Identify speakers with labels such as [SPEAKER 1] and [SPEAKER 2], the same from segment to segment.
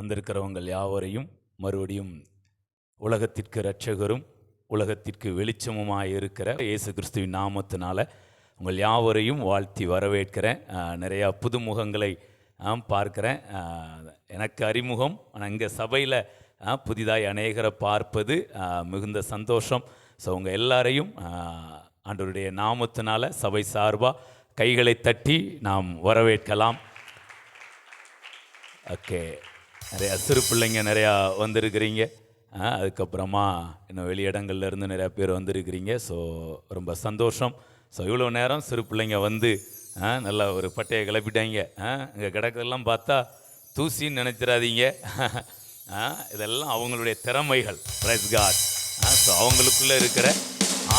[SPEAKER 1] வந்திருக்கிறவங்கள் யாவரையும் மறுபடியும் உலகத்திற்கு இரட்சகரும் உலகத்திற்கு வெளிச்சமுமாய் இருக்கிற இயேசு கிறிஸ்துவின் நாமத்தினால உங்கள் யாவரையும் வாழ்த்தி வரவேற்கிறேன். நிறையா புதுமுகங்களை பார்க்குறேன். எனக்கு அறிமுகம், ஆனால் இங்கே சபையில் புதிதாய் அநேகரை பார்ப்பது மிகுந்த சந்தோஷம். ஸோ உங்கள் எல்லாரையும் ஆண்டவருடைய நாமத்தினால சபை சார்பாக கைகளை தட்டி நாம் வரவேற்கலாம். ஓகே, நிறையா சிறு பிள்ளைங்க நிறையா வந்திருக்கிறீங்க. அதுக்கப்புறமா இன்னும் வெளியிடங்கள்லேருந்து நிறையா பேர் வந்திருக்கிறீங்க. ஸோ ரொம்ப சந்தோஷம். ஸோ இவ்வளோ நேரம் சிறு பிள்ளைங்க வந்து நல்லா ஒரு பட்டையை கிளப்பிட்டாங்க. இங்கே கிடக்கிறதெல்லாம் பார்த்தா தூசின்னு நினைச்சிடாதீங்க. இதெல்லாம் அவங்களுடைய திறமைகள். Price God. ஸோ அவங்களுக்குள்ளே இருக்கிற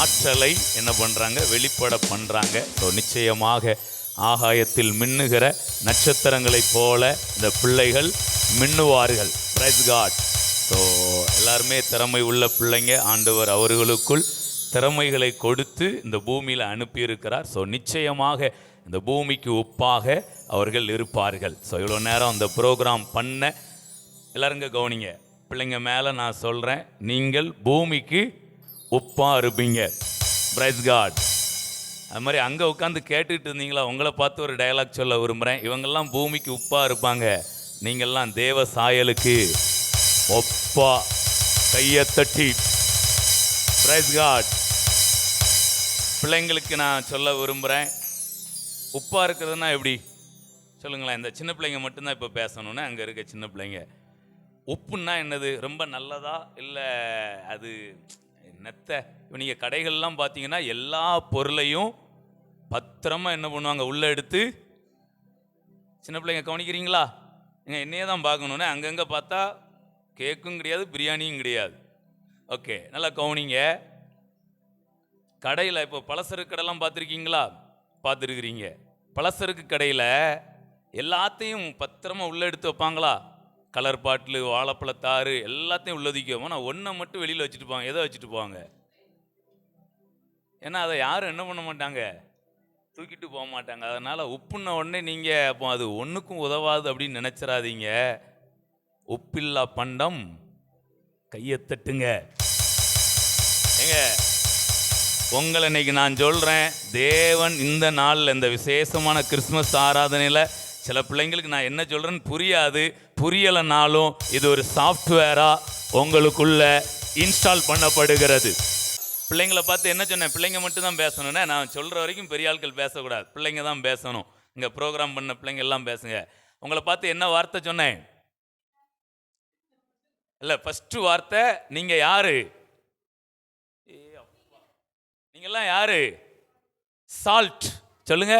[SPEAKER 1] ஆற்றலை என்ன பண்ணுறாங்க, வெளிப்பட பண்ணுறாங்க. ஸோ நிச்சயமாக ஆகாயத்தில் மின்னுகிற நட்சத்திரங்களைப் போல இந்த பிள்ளைகள் மின்னுவார்கள். Price God. ஸோ எல்லாருமே திறமை உள்ள பிள்ளைங்க. ஆண்டவர் அவர்களுக்குள் திறமைகளை கொடுத்து இந்த பூமியில் அனுப்பியிருக்கிறார். ஸோ நிச்சயமாக இந்த பூமிக்கு உப்பாக அவர்கள் இருப்பார்கள். ஸோ இவ்வளோ நேரம் அந்த ப்ரோக்ராம் பண்ண எல்லாருங்க கவனிங்க. பிள்ளைங்க மேலே நான் சொல்கிறேன், நீங்கள் பூமிக்கு உப்பாக இருப்பீங்க. Praise God. அது மாதிரி அங்கே உட்காந்து கேட்டுக்கிட்டு இருந்தீங்களா, உங்களை பார்த்து ஒரு டயலாக் சொல்ல விரும்புகிறேன். இவங்கெல்லாம் பூமிக்கு உப்பாக இருப்பாங்க, நீங்கள்லாம் தேவ சாயலுக்கு ஒப்பா. கையை தட்டி பிரைஸ் காட். பிள்ளைங்களுக்கு நான் சொல்ல விரும்புகிறேன், உப்பாக இருக்கிறதுனா எப்படி சொல்லுங்களேன். இந்த சின்ன பிள்ளைங்க மட்டும்தான் இப்போ பேசணுன்னு அங்கே இருக்க சின்ன பிள்ளைங்க. உப்புன்னா என்னது, ரொம்ப நல்லதா இல்லை அது என்னத்தை? இப்போ நீங்கள் கடைகள்லாம் பார்த்தீங்கன்னா எல்லா பொருளையும் பத்திரமா என்ன பண்ணுவாங்க, உள்ளே எடுத்து. சின்ன பிள்ளைங்க கவனிக்கிறீங்களா? நீங்கள் என்னையே தான் பார்க்கணுன்னு அங்கங்கே பார்த்தா கேக்கும் கிடையாது, பிரியாணியும் கிடையாது. ஓகே, நல்லா கவனிங்க. கடையில் இப்போ பலசருக்கு கடைலாம் பார்த்துருக்கீங்களா? பார்த்துருக்குறீங்க. பலசருக்கு கடையில் எல்லாத்தையும் பத்திரமா உள்ளே எடுத்து வைப்பாங்களா? கலர் பாட்டிலு, வாழைப்பழத்தாறு எல்லாத்தையும் உள்ளதுக்கும். ஆனால் ஒன்றை மட்டும் வெளியில் வச்சுட்டு போவாங்க. எதை வச்சுட்டு போவாங்க? ஏன்னா அதை யாரும் என்ன பண்ண மாட்டாங்க, தூக்கிட்டு போக மாட்டாங்க. அதனால் உப்புன்ன உடனே நீங்கள் அப்போ அது ஒன்றுக்கும் உதவாது அப்படின்னு நினச்சிடாதீங்க. உப்பில்லா பண்டம் கையை தட்டுங்க. ஏங்க, உங்களை இன்னைக்கு நான் சொல்கிறேன், தேவன் இந்த நாளில் இந்த விசேஷமான கிறிஸ்மஸ் ஆராதனையில் சில பிள்ளைங்களுக்கு நான் என்ன சொல்கிறேன்னு புரியாது. புரியலைனாலும் இது ஒரு சாஃப்ட்வேராக உங்களுக்குள்ள இன்ஸ்டால் பண்ணப்படுகிறது. பிள்ளைங்களை பார்த்து என்ன சொன்னேன், பிள்ளைங்க மட்டும் தான் பேசணுன்னே. நான் சொல்கிற வரைக்கும் பெரிய ஆட்கள் பேசக்கூடாது, பிள்ளைங்க தான் பேசணும். இங்கே ப்ரோக்ராம் பண்ண பிள்ளைங்க எல்லாம் பேசுங்க. உங்களை பார்த்து என்ன வார்த்தை சொன்னேன்? இல்லை, ஃபஸ்ட்டு வார்த்தை நீங்கள் யாரு? நீங்கள்லாம் யாரு? சால்ட். சொல்லுங்க.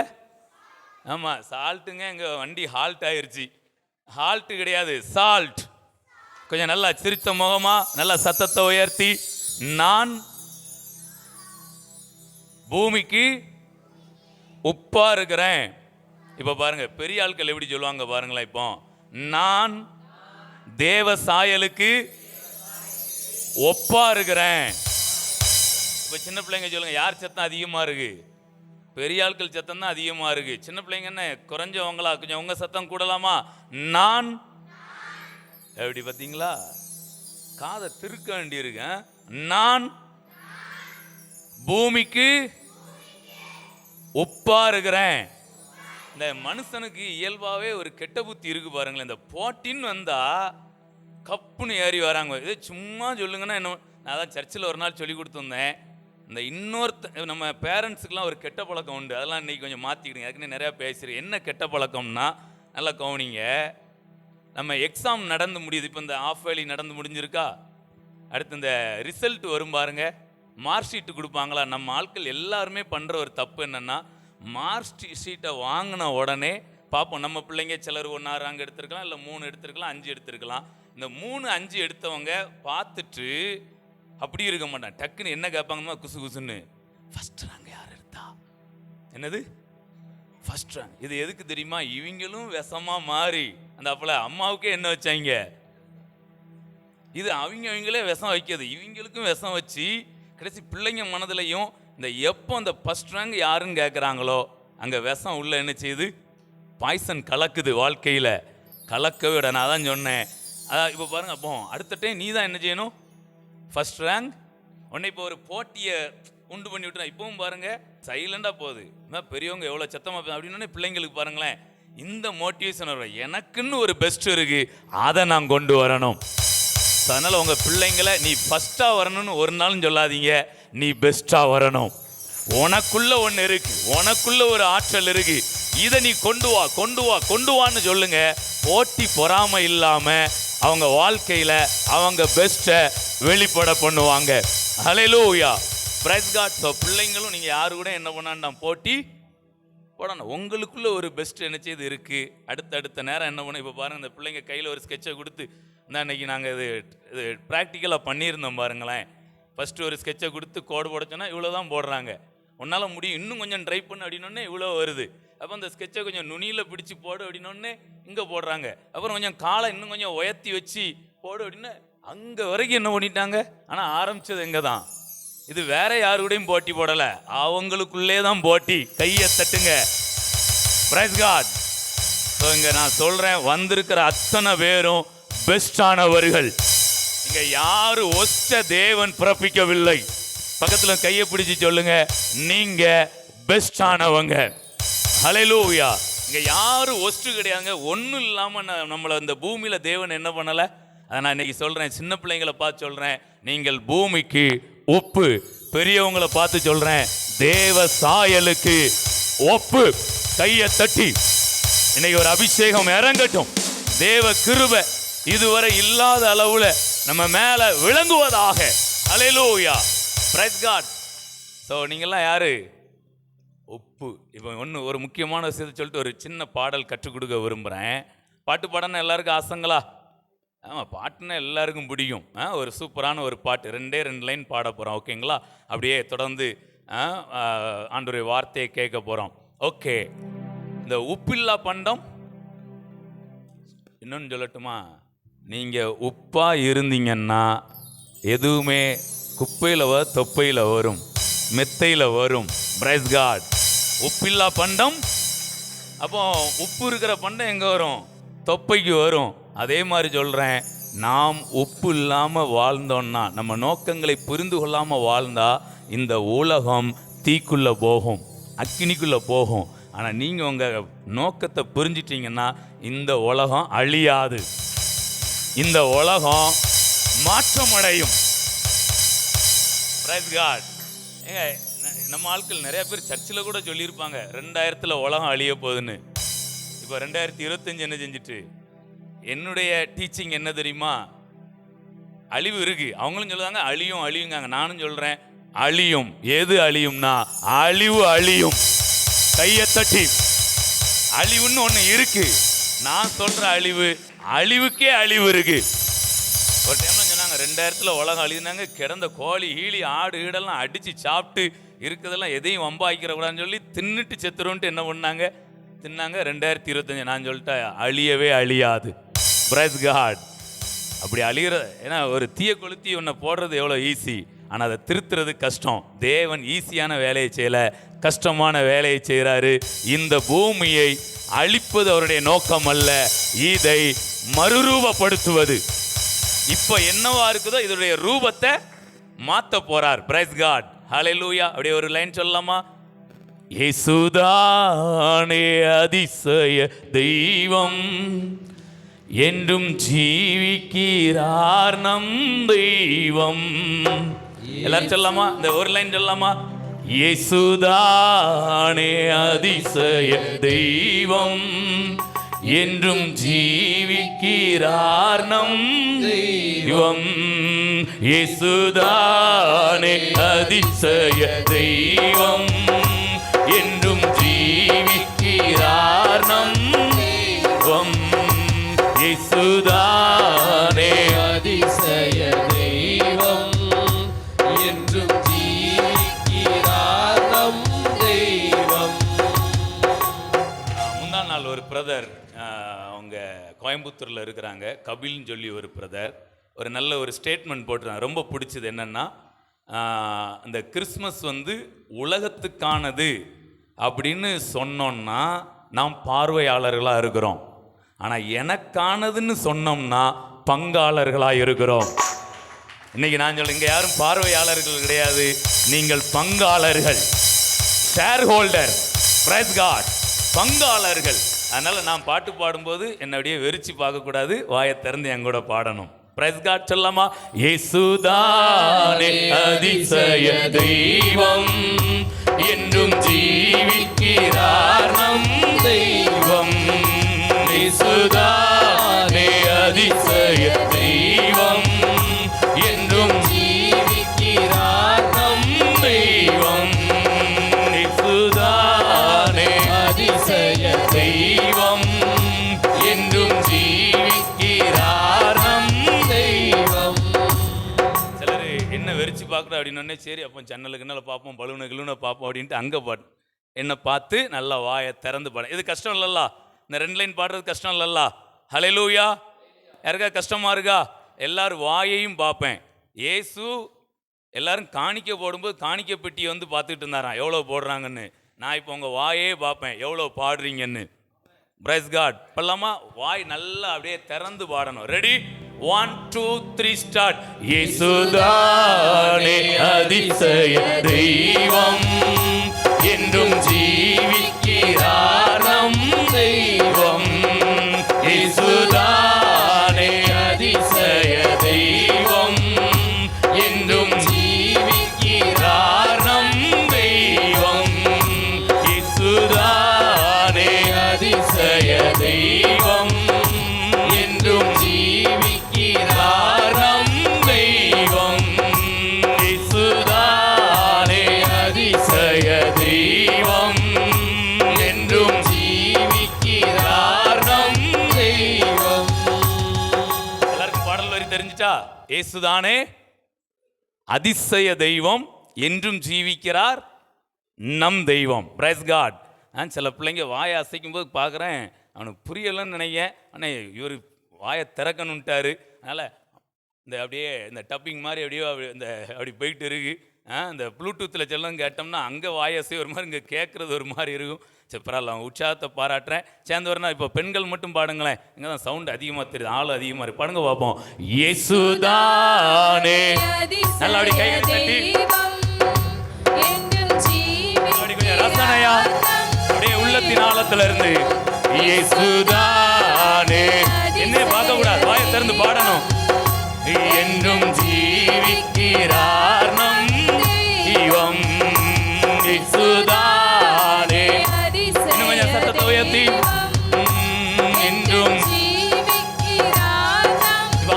[SPEAKER 1] ஆமாம், சால்ட்டுங்க. எங்கள் வண்டி ஹால்ட் ஆயிடுச்சு. ஹால்ட்டு கிடையாது, சால்ட். கொஞ்சம் நல்லா சிரித்த முகமா, நல்லா சத்தத்தை உயர்த்தி, நான் பூமிக்கு உப்பா இருக்கிறேன். இப்போ பாருங்க, பெரிய ஆட்கள் எப்படி சொல்லுவாங்க பாருங்களேன். இப்போ நான் தேவ சாயலுக்கு ஒப்பா இருக்கிறேன். இப்போ சின்ன பிள்ளைங்க சொல்லுங்க, யார் சத்தம் அதிகமாக இருக்கு? பெரிய ஆட்கள் சத்தம் தான் அதிகமாக இருக்கு. சின்ன பிள்ளைங்க என்ன குறைஞ்சவங்களா? கொஞ்சம் உங்க சத்தம் கூடலாமா? நான் எப்படி பார்த்தீங்களா? காதை திருக்க வேண்டியிருக்கேன். நான் பூமிக்கு உப்பா இருக்கிறேன். இந்த மனுஷனுக்கு இயல்பாகவே ஒரு கெட்ட புத்தி இருக்கு பாருங்களேன். இந்த போட்டின்னு வந்தா கப்புன்னு ஏறி வராங்க. இதே சும்மா சொல்லுங்கன்னா என்ன. நான் தான் சர்ச்சில் ஒரு நாள் சொல்லி கொடுத்துருந்தேன். இந்த நம்ம பேரண்ட்ஸுக்கெலாம் ஒரு கெட்ட பழக்கம் உண்டு. அதெல்லாம் இன்றைக்கி கொஞ்சம் மாற்றிக்கிடுங்க. அதுக்குன்னு நிறையா பேசுகிறேன். என்ன கெட்ட பழக்கம்னா, நல்லா கவனிங்க. நம்ம எக்ஸாம் நடந்து முடியுது. இப்போ இந்த ஆஃப் வேலி நடந்து முடிஞ்சிருக்கா? அடுத்து இந்த ரிசல்ட் வரும் பாருங்க, மார்க் ஷீட்டு கொடுப்பாங்களா? நம்ம ஆட்கள் எல்லாருமே பண்ணுற ஒரு தப்பு என்னென்னா, மார்க் ஷீட்டை வாங்கின உடனே பார்ப்போம். நம்ம பிள்ளைங்க சிலர் 1 ரேங்க் எடுத்திருக்கலாம், இல்லை 3 எடுத்திருக்கலாம், 5 எடுத்திருக்கலாம். இந்த 3, 5 எடுத்தவங்க பார்த்துட்டு அப்படி இருக்க மாட்டான். டக்குன்னு என்ன கேட்பாங்கன்னா, குசு குசுன்னு, ஃபர்ஸ்ட் ரேங்க் யார் எடுத்தா? என்னது ஃபர்ஸ்ட் ரேங்க்? இது எதுக்கு தெரியுமா? இவங்களும் விஷமா மாறி அந்த அப்பல அம்மாவுக்கே என்ன வச்சாங்க, இது அவங்களே விஷம் வைக்கிறது, இவங்களுக்கும் விஷம் வச்சு கடைசி பிள்ளைங்க மனதிலையும் இந்த எப்போ அந்த ஃபர்ஸ்ட் ரேங்க் யாருன்னு கேட்குறாங்களோ அங்கே விஷம் உள்ள என்ன செய்யுது, பாய்சன் கலக்குது வாழ்க்கையில். கலக்கவே விட. நான் தான் சொன்னேன், இப்போ பாருங்க, அப்போ அடுத்த டைம் நீ தான் என்ன செய்யணும், ஃபர்ஸ்ட் ரேங்க். உடனே இப்போ ஒரு போட்டியை உண்டு பண்ணி விட்டுறேன். இப்பவும் பாருங்க சைலண்டாக போகுது. பெரியவங்க எவ்வளோ சத்தமாக அப்படின்னு பிள்ளைங்களுக்கு பாருங்களேன், இந்த மோட்டிவேஷன் வரும், எனக்குன்னு ஒரு பெஸ்ட் இருக்கு, அதை நான் கொண்டு வரணும். அதனால் உங்கள் பிள்ளைங்களை நீ ஃபஸ்ட்டாக வரணும்னு ஒரு நாளும் சொல்லாதீங்க, நீ பெஸ்ட்டாக வரணும். உனக்குள்ள ஒன்று இருக்கு, உனக்குள்ள ஒரு ஆற்றல் இருக்கு, இதை நீ கொண்டு வா கொண்டு வா கொண்டு வான்னு சொல்லுங்க. போட்டி பொறாமை இல்லாமல் அவங்க வாழ்க்கையில் அவங்க பெஸ்ட்டை வெளிப்பட பண்ணுவாங்க. ஹல்லேலூயா, பிரைஸ் காட். ஸோ பிள்ளைங்களும் நீங்கள் யாரு கூட என்ன பண்ணாண்டாம், போட்டி போடணும். உங்களுக்குள்ள ஒரு பெஸ்ட் என்ன செய்து இருக்கு. அடுத்த நேரம் என்ன பண்ண, இப்போ பாருங்க, இந்த பிள்ளைங்க கையில் ஒரு ஸ்கெட்சை கொடுத்து, இந்த அன்னைக்கு நாங்கள் இது ப்ராக்டிக்கலாக பண்ணியிருந்தோம் பாருங்களேன். ஃபஸ்ட்டு ஒரு ஸ்கெட்சை கொடுத்து கோடு போடச்சோன்னா இவ்வளோ தான் போடுறாங்க. உன்னால் முடியும், இன்னும் கொஞ்சம் ட்ரை பண்ணு அப்படின்னோடனே இவ்வளோ வருது. அப்போ அந்த ஸ்கெட்சை கொஞ்சம் நுனியில் பிடிச்சி போடு அப்படின்னோடனே இங்கே போடுறாங்க. அப்புறம் கொஞ்சம் காலை இன்னும் கொஞ்சம் உயர்த்தி வச்சு போடு அப்படின்னு அங்கே வரைக்கும் என்ன பண்ணிட்டாங்க. ஆனால் ஆரம்பித்தது எங்கே தான், இது வேற யாரு கூடயும் போட்டி போடலை, அவங்களுக்குள்ளே தான் போட்டி. கையை தட்டுங்க, பிரைஸ் காட். ஸோ இங்கே நான் சொல்கிறேன், வந்திருக்கிற அத்தனை பேரும் பெஸ்டானவர்கள். இங்க யாரு ஒஸ்ட தேவன் பிறப்பிக்கவில்லை. பக்கத்துல கையை பிடிச்சு சொல்லுங்க, நீங்க பெஸ்டானவங்க. ஹல்லேலூயா. இங்க யாரு ஒஸ்ட் கிடையாதுங்க. ஒன்றும் இல்லாம நம்மளை இந்த பூமியில தேவன் என்ன பண்ணல. அதை நான் இன்னைக்கு சொல்றேன், சின்ன பிள்ளைங்களை பார்த்து சொல்றேன், நீங்கள் பூமிக்கு உப்பு. பெரியவங்களை பார்த்து சொல்றேன், தேவ சாயலுக்கு ஒப்பு. கையை தட்டி இன்னைக்கு ஒரு அபிஷேகம் இறங்கட்டும். தேவ கிருபை இதுவரை இல்லாத அளவுல நம்ம மேல விளங்குவதாக. ஹல்லேலூயா, பிரைஸ் காட். ஸோ நீங்கள்லாம் யாரு, உப்பு. இப்போ ஒரு முக்கியமான விஷயத்தை சொல்லிட்டு ஒரு சின்ன பாடல் கற்றுக் கொடுக்க விரும்புகிறேன். பாட்டு பாடனா எல்லாருக்கும் ஆசைங்களா? ஆமாம், பாட்டுன்னா எல்லாருக்கும் பிடிக்கும். ஒரு சூப்பரான ஒரு பாட்டு, 2 லைன் பாட போகிறோம், ஓகேங்களா? அப்படியே தொடர்ந்து ஆண்டவருடைய வார்த்தையை கேட்க போகிறோம். ஓகே, இந்த உப்பில்லா பண்டம் இன்னொன்று சொல்லட்டுமா? நீங்கள் உப்பாக இருந்தீங்கன்னா எதுவுமே குப்பையில் தொப்பையில் வரும், மெத்தையில் வரும். Price God. உப்பில்லா பண்டம், அப்போ உப்பு இருக்கிற பண்டம் எங்கே வரும்? தொப்பைக்கு வரும். அதே மாதிரி சொல்கிறேன், நாம் உப்பு இல்லாமல் வாழ்ந்தோன்னா, நம்ம நோக்கங்களை புரிந்து கொள்ளாமல் வாழ்ந்தா இந்த உலகம் தீக்குள்ளே போகும், அக்கினிக்குள்ளே போகும். ஆனால் நீங்கள் உங்கள் நோக்கத்தை புரிஞ்சிட்டிங்கன்னா இந்த உலகம் அழியாது, இந்த உலகம் மாற்றமடையும். Praise God. ஏங்க, நம்ம ஆட்கள் நிறைய பேர் சர்ச்சில் கூட சொல்லியிருப்பாங்க 2000 உலகம் அழிய போகுதுன்னு. இப்போ 2025 என்ன செஞ்சுட்டு, என்னுடைய டீச்சிங் என்ன தெரியுமா? அழிவு இருக்கு. அவங்களும் சொல்லுவாங்க அழியும் அழியுங்காங்க. நானும் சொல்றேன் அழியும். எது அழியும்னா அழிவு அழியும். கையை தட்டி, அழிவுன்னு ஒன்று இருக்கு. நான் சொல்ற அழிவு, அழிவுக்கே அழிவு இருக்கு. ஒரு டைம்ல சொன்னாங்க 2000 உலகம் அழிவுனாங்க. கிடந்த கோழி ஈழி ஆடு ஈடெல்லாம் அடிச்சு சாப்பிட்டு இருக்கிறதெல்லாம் எதையும் வம்பாய்க்கிறக்கூடாதுன்னு சொல்லி தின்னுட்டு செத்துருன்ட்டு என்ன பண்ணாங்க, தின்னாங்க. 2025 நான் சொல்லிட்டேன் அழியவே அழியாது. Praise God. அப்படி அழிகிற, ஏன்னா ஒரு தீய கொளுத்தி ஒன்றை போடுறது எவ்வளோ ஈஸி, ஆனால் அதை திருத்துறது கஷ்டம். தேவன் ஈஸியான வேலையை செய்யல, கஷ்டமான வேலையை செய்கிறாரு. இந்த பூமியை அழிப்பது அவருடைய நோக்கம் அல்ல, இதை மறுரூபப்படுத்துவது. இப்போ என்னவா இருக்குதோ இதனுடைய ரூபத்தை மாற்ற போறார். Praise God. ஹல்லேலூயா. அப்படியே ஒரு லைன் சொல்லலாமா? இயேசுதானே அதிசய தெய்வம், என்றும் ஜீவிக்கிறார் நம் தெய்வம். எல்லாரும் சொல்லலாமா? இந்த ஒரு லைன் சொல்லலாமா? இயேசுதானே அதிசய தெய்வம், என்றும் ஜீவிக்கிறார் நம் தெய்வம். இயேசுதானே அதிசய தெய்வம், என்றும் ஜீவிக்கிறார் நம் தெய்வம். இயேசுதானே அதிசய தெய்வம், என்றும் ஜீவிக்கிறார் நம் தெய்வம். முந்தா நாள் ஒரு பிரதர், அவங்க கோயம்புத்தூரில் இருக்கிறாங்க, கபில்னு சொல்லி ஒரு பிரதர், ஒரு நல்ல ஒரு ஸ்டேட்மெண்ட் போட்டுருந்தாங்க. ரொம்ப பிடிச்சது. என்னென்னா, இந்த கிறிஸ்மஸ் உலகத்துக்கானது அப்படின்னு சொன்னோன்னா நாம் பார்வையாளர்களாக இருக்கிறோம். ஆனால் எனக்கானதுன்னு சொன்னோம்னா பங்காளர்களாக இருக்கிறோம். இன்னைக்கு நான் சொல்ல, இங்கே யாரும் பார்வையாளர்கள் கிடையாது, நீங்கள் பங்காளர்கள், ஷேர் ஹோல்டர். பிரைஸ் காட், பங்காளர்கள். அதனால நான் பாட்டு பாடும்போது என்னை அப்படியே வெறிச்சு பார்க்கக்கூடாது, வாயை திறந்து என் கூட பாடணும். பிரைஸ் காட் சொல்லலாமா? இயேசுதானே அதிசய தெய்வம், என்றும் ஜீவிக்கிறார் நம் தெய்வம். இயேசுதானே அதிசய தெய்வம், என்றும் ஜீவிக்கிறார் நம் தெய்வம். இயேசுதானே அதிசய தெய்வம், என்றும் ஜீவிக்கிறார் நம் தெய்வம். சிலர் என்ன வெறிச்சு பார்க்குறோம் அப்படின்னு, சரி அப்போ ஜன்னலுக்கு என்னால பார்ப்போம், பலூனை பார்ப்போம் அப்படின்ட்டு அங்கே பாட்டு என்னை பார்த்து நல்லா வாயை திறந்து பாடு. இது கஷ்டம் இல்லல்ல, இந்த 2 லைன் பாடுறது கஷ்டம் இல்லல்ல. ஹல்லேலூயா. யாருக்கா கஷ்டமா இருக்கா? எல்லாரும் வாயையும் பார்ப்பேன். இயேசு எல்லாரும் காணிக்க போடும்போது காணிக்க பெட்டியை வந்து பார்த்துட்டு இருந்தாராம், எவ்வளோ போடுறாங்கன்னு. நான் இப்போ உங்கள் வாயே பார்ப்பேன், எவ்வளோ பாடுறீங்கன்னு. Price God. இப்பல்லாமா வாய் நல்லா அப்படியே திறந்து பாடணும். ரெடி? 1 2 3 ஸ்டார்ட். இயேசுதானே அதிசய தெய்வம், என்றும் ஜீவிக்கிறார் நம் தெய்வம். இயேசுதானே அதிசய தெய்வம், என்றும் ஜீவிக்கிறார் நம் தெய்வம். இயேசுதானே அதிசய தெய்வம், என்றும் ஜீவிக்கிறார் நம் தெய்வம். இயேசுதானே அதிசய தெய்வம், என்றும் ஜீவிக்கிறார் நம் தெய்வம். எல்லாருக்கும் பாடல் வரி தெரிஞ்சிட்டா? இயேசுதானே அதிசய தெய்வம், என்றும் ஜீவிக்கிறார் நம் தெய்வம். Praise God. சில பிள்ளைங்க வாயை அசைக்கும் போது பார்க்குறேன், அவனுக்கு புரியலன்னு நினைக்கிறேன். ஆனால் இவர் வாயை திறக்கணுன்ட்டாரு. அதனால் இந்த அப்படியே இந்த டப்பிங் மாதிரி அப்படியே இந்த அப்படி போயிட்டு இருக்கு. இந்த ப்ளூடூத்தில் செல்லம் கேட்டோம்னா அங்கே வாயசை ஒரு மாதிரி, இங்கே கேட்குறது ஒரு மாதிரி இருக்கும். சரி பரவாயில்ல, உற்சாகத்தை பாராட்டுறேன். சேர்ந்து வரனா இப்போ பெண்கள் மட்டும் பாடுங்களேன், இங்கே தான் சவுண்ட் அதிகமாக தெரியுது, ஆள் அதிகமாக இருக்கு. பாடுங்க பார்ப்போம். இயேசுதானே. நல்லா அப்படி கைகளை தட்டி அப்படி கொஞ்சம் ரசனையா அப்படியே உள்ளத்தின் ஆழத்துல இருந்து இயேசுதானே. என்ன பார்க்கக்கூடாது, வாயை திறந்து பாடணும். என்றும் ஜீவிக்கிறார் நம் தெய்வம். இயேசுதானே. இன்னும் கொஞ்சம் சத்தத்தை உயர்த்தி. என்றும்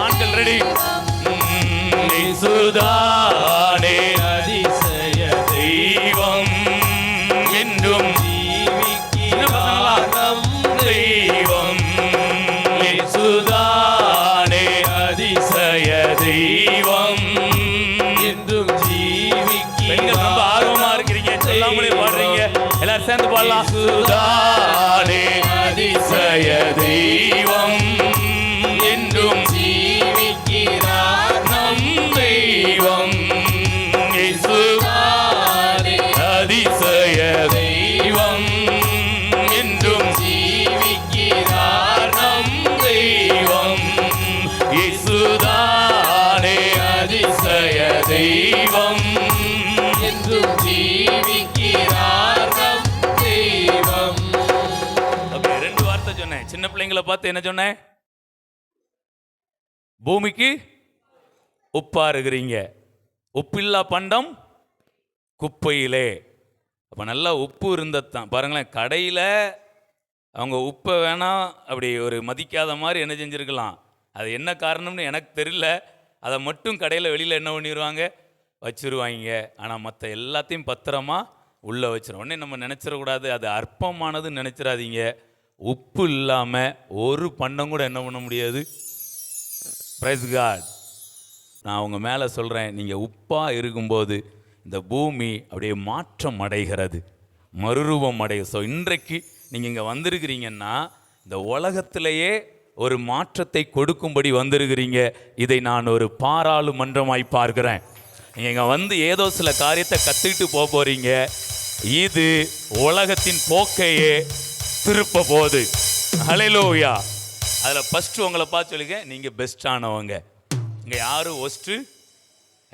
[SPEAKER 1] ஆண்கள் ரெடி. இயேசுதானே அதிசய தெய்வம், என்றும் ஜீவிக்கிறார் நம் தெய்வம். இயேசுதானே அதிசய தெய்வம், என்றும் ஜீவிக்கிறார். பெண்கள் ரொம்ப ஆர்வமா இருக்கிறீங்க, சொல்லாமலே பாடுறீங்க. எல்லாரும் சேர்ந்து பாடலாம். இயேசுதானே அதிசய தெய்வம், என்றும் ஜீவிக்கிறார் நம் தெய்வம். இயேசுதானே அதிசய தெய்வம், என்றும் ஜீவிக்கிறார் நம் தெய்வம். இயேசுதானே அதிசய தெய்வம், என்றும் ஜீவிக்கிறார் நம் தெய்வம். ஓகே, 2 வார்த்தை சொன்னேன். சின்ன பிள்ளைங்களை பார்த்து என்ன சொன்னேன்? பூமிக்கு உப்பா இருக்கிறீங்க, உப்பில்லா பண்டம் குப்பையிலே. அப்போ நல்லா உப்பு இருந்ததான் பாருங்களேன். கடையில் அவங்க உப்பை வேணாம் அப்படி ஒரு மதிக்காத மாதிரி என்ன செஞ்சுருக்கலாம். அது என்ன காரணம்னு எனக்கு தெரியல. அதை மட்டும் கடையில் வெளியில் என்ன பண்ணிடுவாங்க, வச்சுருவாங்க. ஆனால் மற்ற எல்லாத்தையும் பத்திரமா உள்ளே வச்சிடும். உடனே நம்ம நினச்சிடக்கூடாது அது அற்பமானதுன்னு நினச்சிடாதீங்க. உப்பு இல்லாமல் ஒரு பண்டம் கூட என்ன பண்ண முடியாது. Praise God. நான் அவங்க மேலே சொல்கிறேன், நீங்கள் உப்பாக இருக்கும்போது இந்த பூமி அப்படியே மாற்றம் அடைகிறது, மறுரூபம் அடையும். ஸோ இன்றைக்கு நீங்கள் இங்கே வந்திருக்கிறீங்கன்னா இந்த உலகத்திலேயே ஒரு மாற்றத்தை கொடுக்கும்படி வந்திருக்கிறீங்க. இதை நான் ஒரு பாராளுமன்றமாய் பார்க்கிறேன். நீங்கள் இங்கே வந்து ஏதோ சில காரியத்தை கற்றுக்கிட்டு போக போகிறீங்க. இது உலகத்தின் போக்கையே திருப்ப போகுது. ஹல்லேலூயா. அதில் ஃபஸ்ட்டு உங்களை பார்த்து சொல்லிக்க, நீங்கள் பெஸ்ட்டானவங்க. இங்கே யாரும் ஒஸ்ட்டு,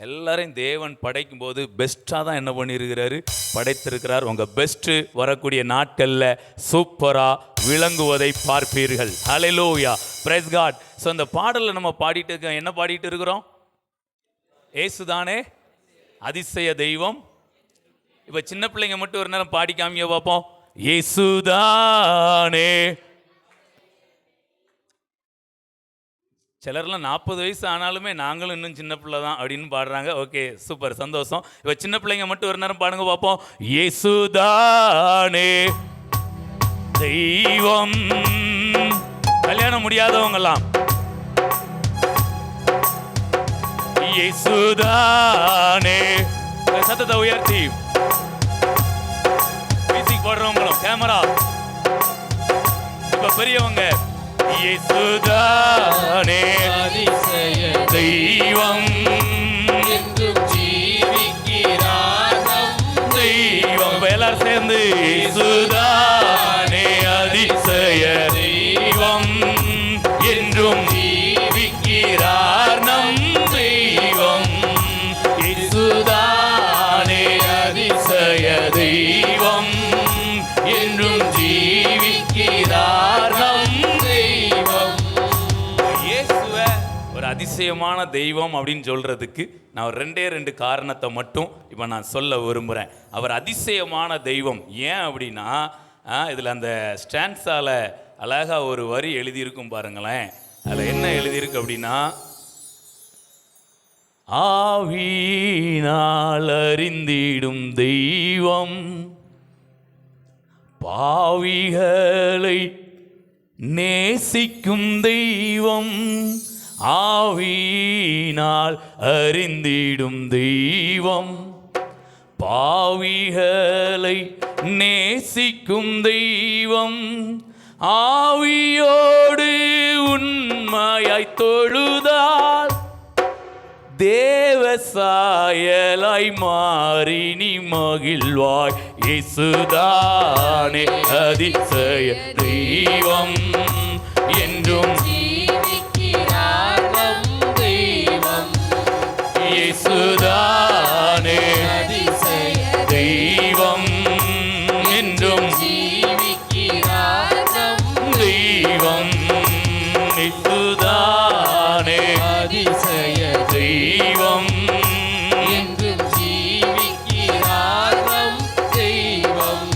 [SPEAKER 1] எல்லாரையும் தேவன் படைக்கும் போது பெஸ்ட்டாக தான் என்ன பண்ணியிருக்கிறாரு, படைத்திருக்கிறார். உங்கள் பெஸ்ட்டு வரக்கூடிய நாட்களில் சூப்பராக விளங்குவதை பார்ப்பீர்கள். ஹல்லேலூயா, பிரைஸ் காட். ஸோ அந்த பாடலில் நம்ம பாடிட்டு இருக்கோம். என்ன பாடிட்டு இருக்கிறோம்? ஏசுதானே அதிசய தெய்வம். இப்போ சின்ன பிள்ளைங்க மட்டும் ஒரு நேரம் பாடி காமிக்க பார்ப்போம். ஏசுதானே. சிலர்லாம் 40 வயசு ஆனாலுமே நாங்களும் இன்னும் சின்ன பிள்ளை தான் அப்படின்னு பாடுறாங்க. ஓகே, சூப்பர், சந்தோஷம். இப்போ சின்ன பிள்ளைங்க மட்டும் ஒரு நேரம் பாடுங்க பார்ப்போம். இயேசுதானே தெய்வம். கல்யாணம் முடியாதவங்கலாம் இயேசுதானே. சத்தத்தை உயர்த்தி மியூசிக் போடுறவங்களும் கேமரா. இப்ப பெரியவங்க இயேசுதானே அதிசய தெய்வம் என்றும் ஜீவிக்கிறார் நம் தெய்வம். எல்லாரும் சேர்ந்து இயேசுதானே அதிசய தெய்வம் என்றும் ஜீவிக்கிறார் நம் தெய்வம். இயேசுதானே அதிசய தெய்வம் என்றும் ஜீவிக்கிறார் நம் தெய்வம். இயேசுவை ஒரு அதிசயமான தெய்வம் அப்படின்னு சொல்றதுக்கு நான் ஒரு 2 காரணத்தை மட்டும் இப்போ நான் சொல்ல விரும்புகிறேன். அவர் அதிசயமான தெய்வம் ஏன் அப்படின்னா, இதில் அந்த ஸ்டான்ஸால அழகா ஒரு வரி எழுதியிருக்கும் பாருங்களேன். அதில் என்ன எழுதியிருக்கு அப்படின்னா, ஆவியினால் அறிந்திடும் தெய்வம் பாவிகளை நேசிக்கும் தெய்வம். ஆவியினால் அறிந்திடும் தெய்வம் பாவிகளை நேசிக்கும் தெய்வம். ஆவியோடு உண்மையாய் தொழுதால் தேவ சாயலாய் மாறி நீ மகிழ்வாய். இயேசுதானே அதிசய தெய்வம் என்றும் ஜீவிக்கிறார் நம் தெய்வம். இயேசுதானே அதிசய தெய்வம் என்றும் ஜீவிக்கிறார் நம் தெய்வம். இயேசுதானே அதிசய தெய்வம் என்றும் ஜீவிக்கிறார் நம் தெய்வம்.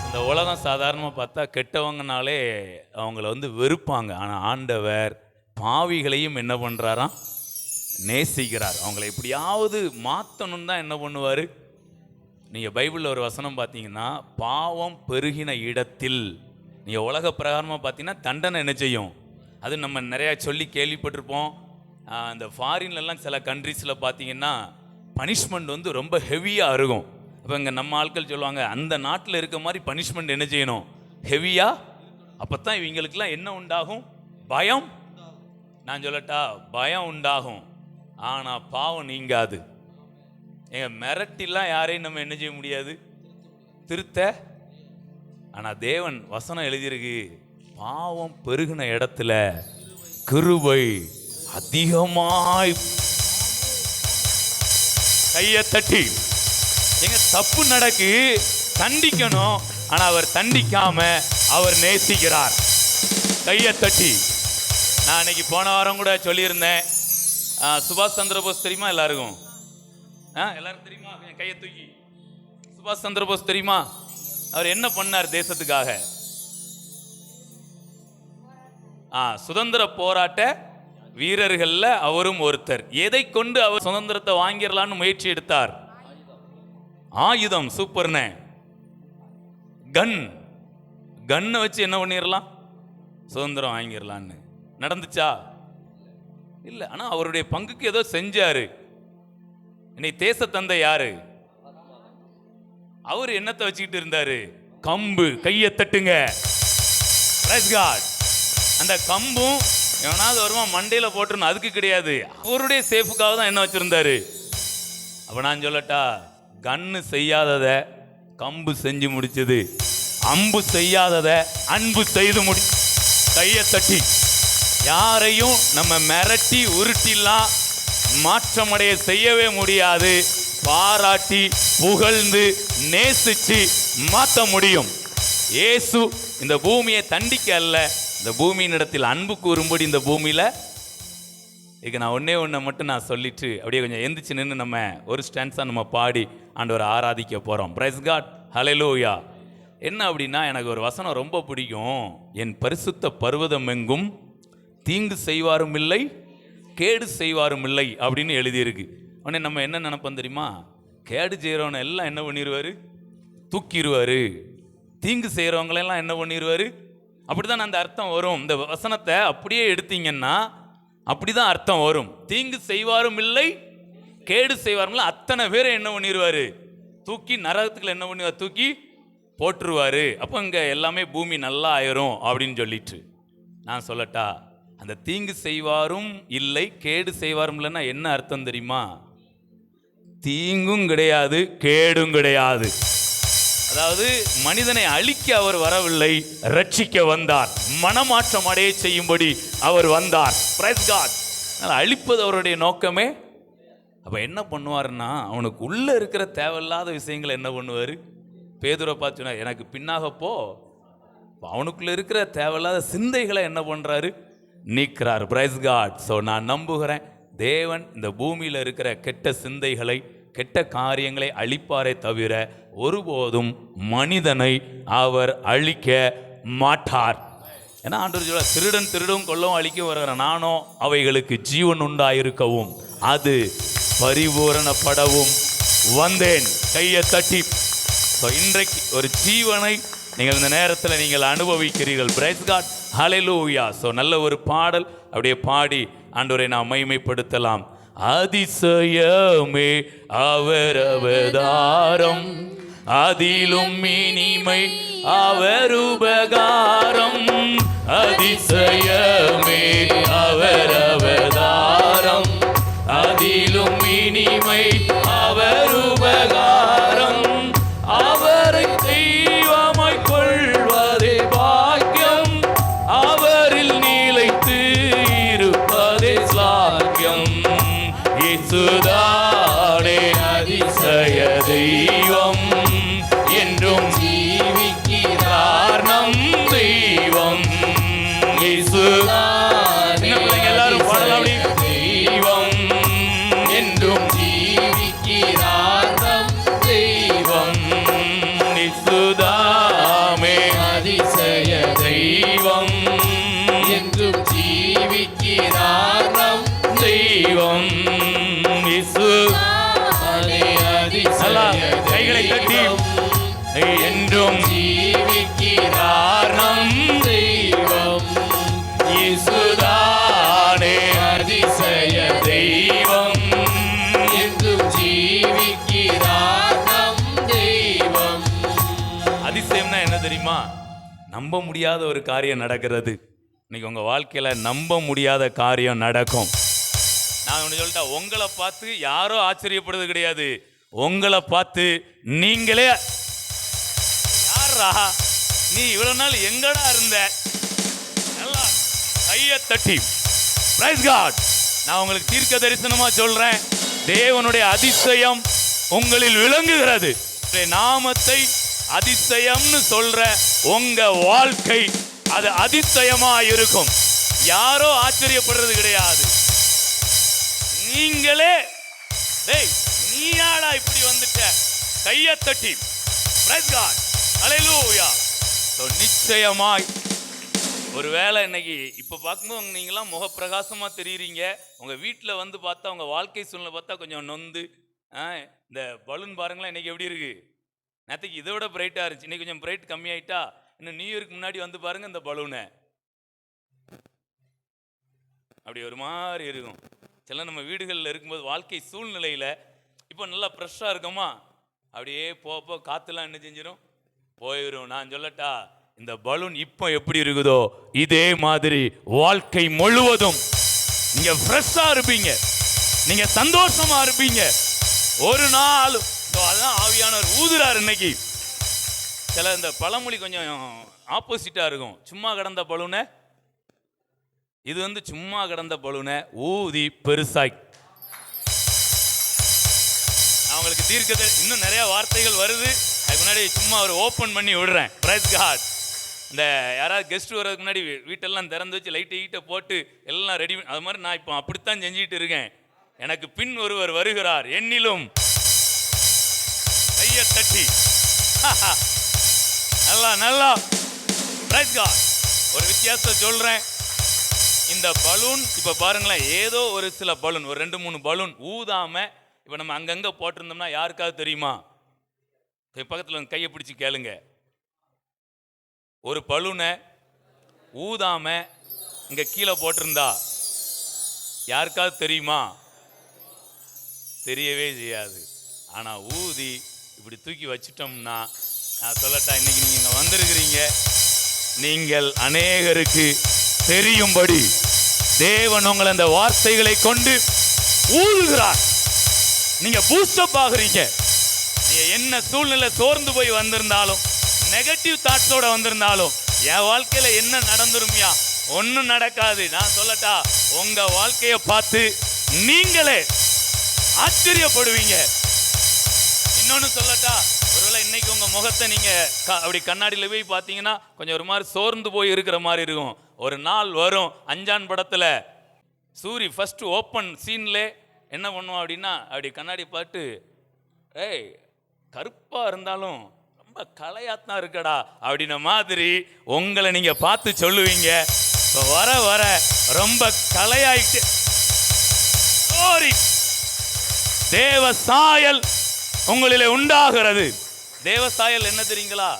[SPEAKER 1] இந்த உலகம் சாதாரணமாக பார்த்தா கெட்டவங்கனாலே அவங்கள வெறுப்பாங்க. ஆனால் ஆண்டவர் பாவிகளையும் என்ன பண்ணுறாராம், நேசிக்கிறார். அவங்கள எப்படியாவது மாற்றணும் தான் என்ன பண்ணுவார். நீங்கள் பைபிளில் ஒரு வசனம் பார்த்தீங்கன்னா, பாவம் பெருகின இடத்தில், நீங்கள் உலக பிரகாரமாக பார்த்தீங்கன்னா தண்டனை என்ன செய்யும். அது நம்ம நிறையா சொல்லி கேள்விப்பட்டிருப்போம். அந்த ஃபாரின்லலாம் சில கண்ட்ரீஸில் பார்த்தீங்கன்னா பனிஷ்மெண்ட் ரொம்ப ஹெவியாக இருக்கும். அப்போ இங்கே நம்ம ஆட்கள் சொல்லுவாங்க, அந்த நாட்டில் இருக்க மாதிரி பனிஷ்மெண்ட் என்ன செய்யணும், ஹெவியாக. அப்போ தான் இவங்களுக்கெல்லாம் என்ன உண்டாகும், பயம். நான் சொல்லட்டா, பயம் உண்டாகும். ஆனால் பாவம் நீங்காது. எங்கள் மிரட்டிலாம் யாரையும் நம்ம என்ன செய்ய முடியாது, திருத்த. ஆனால் தேவன் வசனம் எழுதியிருக்கு, பாவம் பெருகின இடத்துல கிருபை அதிகமாய். கையை தட்டி, எங்க தப்பு நடக்கு தண்டிக்கணும், ஆனா அவர் தண்டிக்காம அவர் நேசிக்கிறார். கையை தட்டி. நான் அன்னைக்கு போன வாரம் கூட சொல்லியிருந்தேன், சுபாஷ் சந்திரபோஸ் தெரியுமா எல்லாருக்கும்? எல்லாரும் தெரியுமா? கையை தூக்கி. சுபாஷ் சந்திரபோஸ் தெரியுமா? அவர் என்ன பண்ணார் தேசத்துக்காக? சுதந்திர போராட்ட வீரர்கள்ல அவரும் ஒருத்தர். எதை கொண்டு அவர் சுதந்திரத்தை வாங்கிடலான்னு முயற்சி எடுத்தார்? ஆயுதம். சூப்பர்னே. கன்னை வச்சு என்ன பண்ணிடலாம், சுதந்திரம் வாங்கிடலான்னு. நடந்துச்சா? இல்லை. ஆனா அவருடைய பங்குக்கு ஏதோ செஞ்சாரு. இன்னைக்கு தேச தந்தை யாரு? அவர் என்னத்தை வச்சுக்கிட்டு இருந்தாரு? கம்பு. கையை தட்டுங்க. Praise God. அந்த கம்பும் எவனாவது வருவான் மண்டையில் போட்டுருணும், அதுக்கு கிடையாது. அவருடைய சேஃபுக்காக தான் என்ன வச்சிருந்தாரு. அப்போ நான் சொல்லட்டா, கன்னு செய்யாதத கம்பு செஞ்சு முடிச்சது, அம்பு செய்யாதத அன்பு செய்து கையை தட்டி. யாரையும் நம்ம மிரட்டி உருட்டிலாம் மாற்றமடைய செய்யவே முடியாது. பாராட்டி புகழ்ந்து நேசிச்சு மாற்ற முடியும். இயேசு இந்த பூமியை தண்டிக்க அல்ல, இந்த பூமியின் இடத்தில் அன்பு கூறும்படி இந்த பூமியில. இதுக்கு நான் ஒன்றை மட்டும் நான் சொல்லிட்டு அப்படியே கொஞ்சம் எந்திரிச்சு நின்று நம்ம ஒரு ஸ்டான்ஸாக நம்ம பாடி ஆண்டவரை ஆராதிக்க போகிறோம். பிரைஸ் காட், ஹல்லேலூயா. என்ன அப்படின்னா, எனக்கு ஒரு வசனம் ரொம்ப பிடிக்கும். என் பரிசுத்த பர்வதம் எங்கும் தீங்கு செய்வாரும் இல்லை, கேடு செய்வாரும் இல்லை அப்படின்னு எழுதியிருக்கு. உடனே நம்ம என்ன நினைப்போம் தெரியுமா? கேடு செய்கிறவனை எல்லாம் என்ன பண்ணிடுவார்? தூக்கிடுவார். தீங்கு செய்கிறவங்களெல்லாம் என்ன பண்ணிடுவார்? அப்படி தான் அந்த அர்த்தம் வரும். இந்த வசனத்தை அப்படியே எடுத்தீங்கன்னா அப்படி தான் அர்த்தம் வரும். தீங்கு செய்வாரும் இல்லை, கேடு செய்வாரும் இல்லை, அத்தனை பேரை என்ன பண்ணிடுவார்? தூக்கி நரகத்துக்குள்ள என்ன பண்ணுவார்? தூக்கி போட்டுருவார். அப்போ இங்கே எல்லாமே பூமி நல்லா ஆயிரும் அப்படின்னு சொல்லிட்டு நான் சொல்லட்டா? அந்த தீங்கு செய்வாரும் இல்லை, கேடு செய்வாரும் இல்லைன்னா என்ன அர்த்தம் தெரியுமா? தீங்கும் கிடையாது, கேடும் கிடையாது. அதாவது மனிதனை அழிக்க அவர் வரவில்லை, ரட்சிக்க வந்தார். மனமாற்றம் அடைய செய்யும்படி அவர் வந்தார். Praise God. அழிப்பது அவருடைய நோக்கமே. அப்போ என்ன பண்ணுவாருன்னா, அவனுக்கு உள்ளே இருக்கிற தேவையில்லாத விஷயங்களை என்ன பண்ணுவார்? பேதுரை பார்த்து சொன்னார், எனக்கு பின்னாக போ. அவனுக்குள்ளே இருக்கிற தேவையில்லாத சிந்தைகளை என்ன பண்ணுறாரு? நீக்கிறார். Price God. ஸோ நான் நம்புகிறேன், தேவன் இந்த பூமியில் இருக்கிற கெட்ட சிந்தைகளை, கெட்ட காரியங்களை அழிப்பாரே தவிர ஒருபோதும் மனிதனை அவர் அழிக்க மாட்டார். ஏன்னா ஆண்டவர் சொல்ல, திருடன் திருடும் கொல்லவும் அழிக்கவும் வருகிற நானோ அவைகளுக்கு ஜீவன் உண்டாயிருக்கவும் அது பரிபூரணப்படவும் வந்தேன். கையை தட்டி. ஸோ இன்றைக்கு ஒரு ஜீவனை நீங்கள் இந்த நேரத்தில் நீங்கள் அனுபவிக்கிறீர்கள். பிரைஸ் காட், ஹல்லேலூயா. ஸோ நல்ல ஒரு பாடல் அப்படியே பாடி ஆண்டவரை நாம் மகிமைப்படுத்தலாம். அதிசயமே அவர் அவதாரம், அதிலும் இனிமை அவர் உபகாரம். அதிசயமே அவர் அவதாரம், அதிலும் இனிமை அவர் உபகாரம். அவரை தெய்வமாய் கொள்வதே பாக்கியம், அவரில் நிலைத்து இருப்பதே சாக்கியம். இயேசுதானே அதிசய தெய்வம், என்றும் ஜீவிக்கிறார் நம் தெய்வம். இயேசுதானே எல்லாரும் பாடலாம். தெய்வம் என்றும் ஜீவிக்கிறார் நம் தெய்வம். இயேசுதாமே அதிசய தெய்வம், என்றும் ஜீவிக்கிறார் நம் தெய்வம். கைகளை தட்டி என்றும் ஜீவிக்கிறார் நம் தெய்வம். இயேசுதானே அதிசய தெய்வம், என்றும் ஜீவிக்கிறார் நம் தெய்வம். அதிசயம்னா என்ன தெரியுமா? நம்ப முடியாத ஒரு காரியம் நடக்கிறது. இன்னைக்கு உங்க வாழ்க்கையில நம்ப முடியாத காரியம் நடக்கும். நான் ஒன்று சொல்லிட்டா, உங்களை பார்த்து யாரோ ஆச்சரியப்படுறது கிடையாது. உங்களை பார்த்து நீங்களே, யாரா நீ இவ்வளவு நாள் எங்கடா இருந்த? நல்லா கையை தட்டி. Praise God. நான் உங்களுக்கு தீர்க்க தரிசனமா சொல்றேன், தேவனுடைய அதிசயம் உங்களில் விளங்குகிறது. நாமத்தை அதிசயம்னு சொல்ற உங்க வாழ்க்கை அது அதிசயமா இருக்கும். யாரோ ஆச்சரியப்படுறது கிடையாது. நீங்களே, டேய் நீயாடா இப்படி வந்துட்ட? கையை தட்டி. பிரைஸ் காட், ஹல்லேலூயா. ஸோ நிச்சயமாய் ஒருவேளை இன்னைக்கு இப்போ பார்க்கும்போது நீங்களாம் முகப்பிரகாசமாக தெரியுறீங்க. உங்கள் வீட்டில் வந்து பார்த்தா, உங்கள் வாழ்க்கை சூழ்நிலை பார்த்தா கொஞ்சம் நொந்து, இந்த பலூன் பாருங்களேன் இன்னைக்கு எப்படி இருக்கு? நேற்றுக்கு இதை விட பிரைட்டாக இருந்துச்சு, இன்னைக்கு கொஞ்சம் பிரைட் கம்மியாயிட்டா. இன்னும் நியூ இயருக்கு முன்னாடி வந்து பாருங்க இந்த பலூனை, அப்படி ஒரு மாதிரி இருக்கும். சில நம்ம வீடுகளில் இருக்கும்போது வாழ்க்கை சூழ்நிலையில் இப்போ நல்லா ஃப்ரெஷ்ஷாக இருக்கோமா, அப்படியே போப்போ காற்றுலாம் என்ன செஞ்சிடும், போயிடும். நான் சொல்லட்டா, இந்த பலூன் இப்போ எப்படி இருக்குதோ இதே மாதிரி வாழ்க்கை முழுவதும் நீங்க ஃப்ரெஷ்ஷாக இருப்பீங்க, நீங்க சந்தோஷமா இருப்பீங்க ஒரு நாள். அதான் ஆவியானவர் ஊதுறார் இன்னைக்கு. சில இந்த பழமொழி கொஞ்சம் ஆப்போசிட்டாக இருக்கும். சும்மா கிடந்த பலூனை இது வந்து சும்மா கிடந்த பலூனை ஊதி பெருசாய். அவங்களுக்கு தீர்க்கத்தை இன்னும் நிறைய வார்த்தைகள் வருது. அதுக்கு முன்னாடி சும்மா ஒரு ஓப்பன் பண்ணி விடுறேன். Praise God. இந்த யாராவது கெஸ்ட் வர்றதுக்கு முன்னாடி வீட்டெல்லாம் திறந்து வச்சு லைட்டை ஈட்டை போட்டு எல்லாம் ரெடி. அது மாதிரி நான் இப்போ அப்படித்தான் செஞ்சுட்டு இருக்கேன். எனக்கு பின் ஒருவர் வருகிறார், என்னிலும் கையை தட்டி நல்லா நல்லா. Praise God. ஒரு வித்தியாசத்தை சொல்றேன். இந்த பலூன் இப்போ பாருங்களேன், ஏதோ ஒரு சில பலூன், ஒரு 2-3 பலூன் ஊதாம இப்போ நம்ம அங்கங்கே போட்டிருந்தோம்னா யாருக்காவது தெரியுமா? பக்கத்தில் கையை பிடிச்சி கேளுங்க. ஒரு பலூனை ஊதாம இங்கே கீழே போட்டிருந்தா யாருக்காவது தெரியுமா? தெரியவே செய்யாது. ஆனால் ஊதி இப்படி தூக்கி வச்சிட்டோம்னா, நான் சொல்லட்டா, இன்னைக்கு நீங்கள் இங்கே வந்திருக்கிறீங்க, நீங்கள் அநேகருக்கு தெரியும்படி தேவன் உங்களை அந்த வார்த்தைகளை கொண்டு ஊதுகிறார். நீங்க பூஸ்டப் ஆகுறீங்க. நீங்க என்ன சூழ்நிலை சோர்ந்து போய் வந்திருந்தாலும், நெகட்டிவ் தாட்ஸோட வந்திருந்தாலும், என் வாழ்க்கையில என்ன நடந்துருமியா? ஒன்னும் நடக்காது. நான் சொல்லட்டா, உங்க வாழ்க்கையை பார்த்து நீங்களே ஆச்சரியப்படுவீங்க. இன்னொன்னு சொல்லட்டா, ஒருவேளை இன்னைக்கு உங்க முகத்தை நீங்க அப்படி கண்ணாடியில் போய் பார்த்தீங்கன்னா கொஞ்சம் ஒரு மாதிரி சோர்ந்து போய் இருக்கிற மாதிரி இருக்கும். ஒரு நாள் வரும், அஞ்சான் படத்துல சூரி ஃபர்ஸ்ட் ஓப்பன் சீன்ல என்ன பண்ணுவோம் அப்படின்னா, அப்படி கண்ணாடி பார்த்து, ஏய் கருப்பா இருந்தாலும் ரொம்ப கலையாத்தான் இருக்கடா அப்படின்ன மாதிரி உங்களை நீங்க பார்த்து சொல்லுவீங்க. வர வர ரொம்ப கலையாயிட்டு தேவ சாயல் உங்களிலே உண்டாகிறது. தேவ சாயல் என்ன தெரியுங்களா?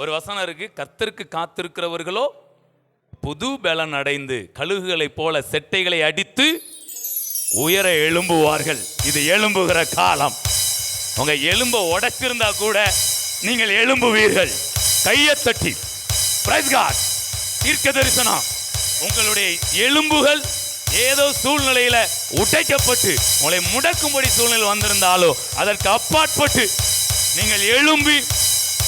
[SPEAKER 1] ஒரு வசனம் இருக்கு, கர்த்தருக்கு காத்திருக்கிறவர்களோ புது பலன் அடைந்து கழுகுகளை போல செட்டைகளை அடித்து உயர எழும்புவார்கள். இது எழும்புகிற காலம். உங்க எலும்பை உடைச்சிருந்தா கூட நீங்கள் எழும்புவீர்கள். கையை தட்டி பிரைஸ் காட். தீர்க்க தரிசனம். உங்களுடைய எலும்புகள் ஏதோ சூழ்நிலையில உடைக்கப்பட்டு உங்களை முடக்கும்படி சூழ்நிலை வந்திருந்தாலோ அதற்கு அப்பாற்பட்டு நீங்கள் எழும்பி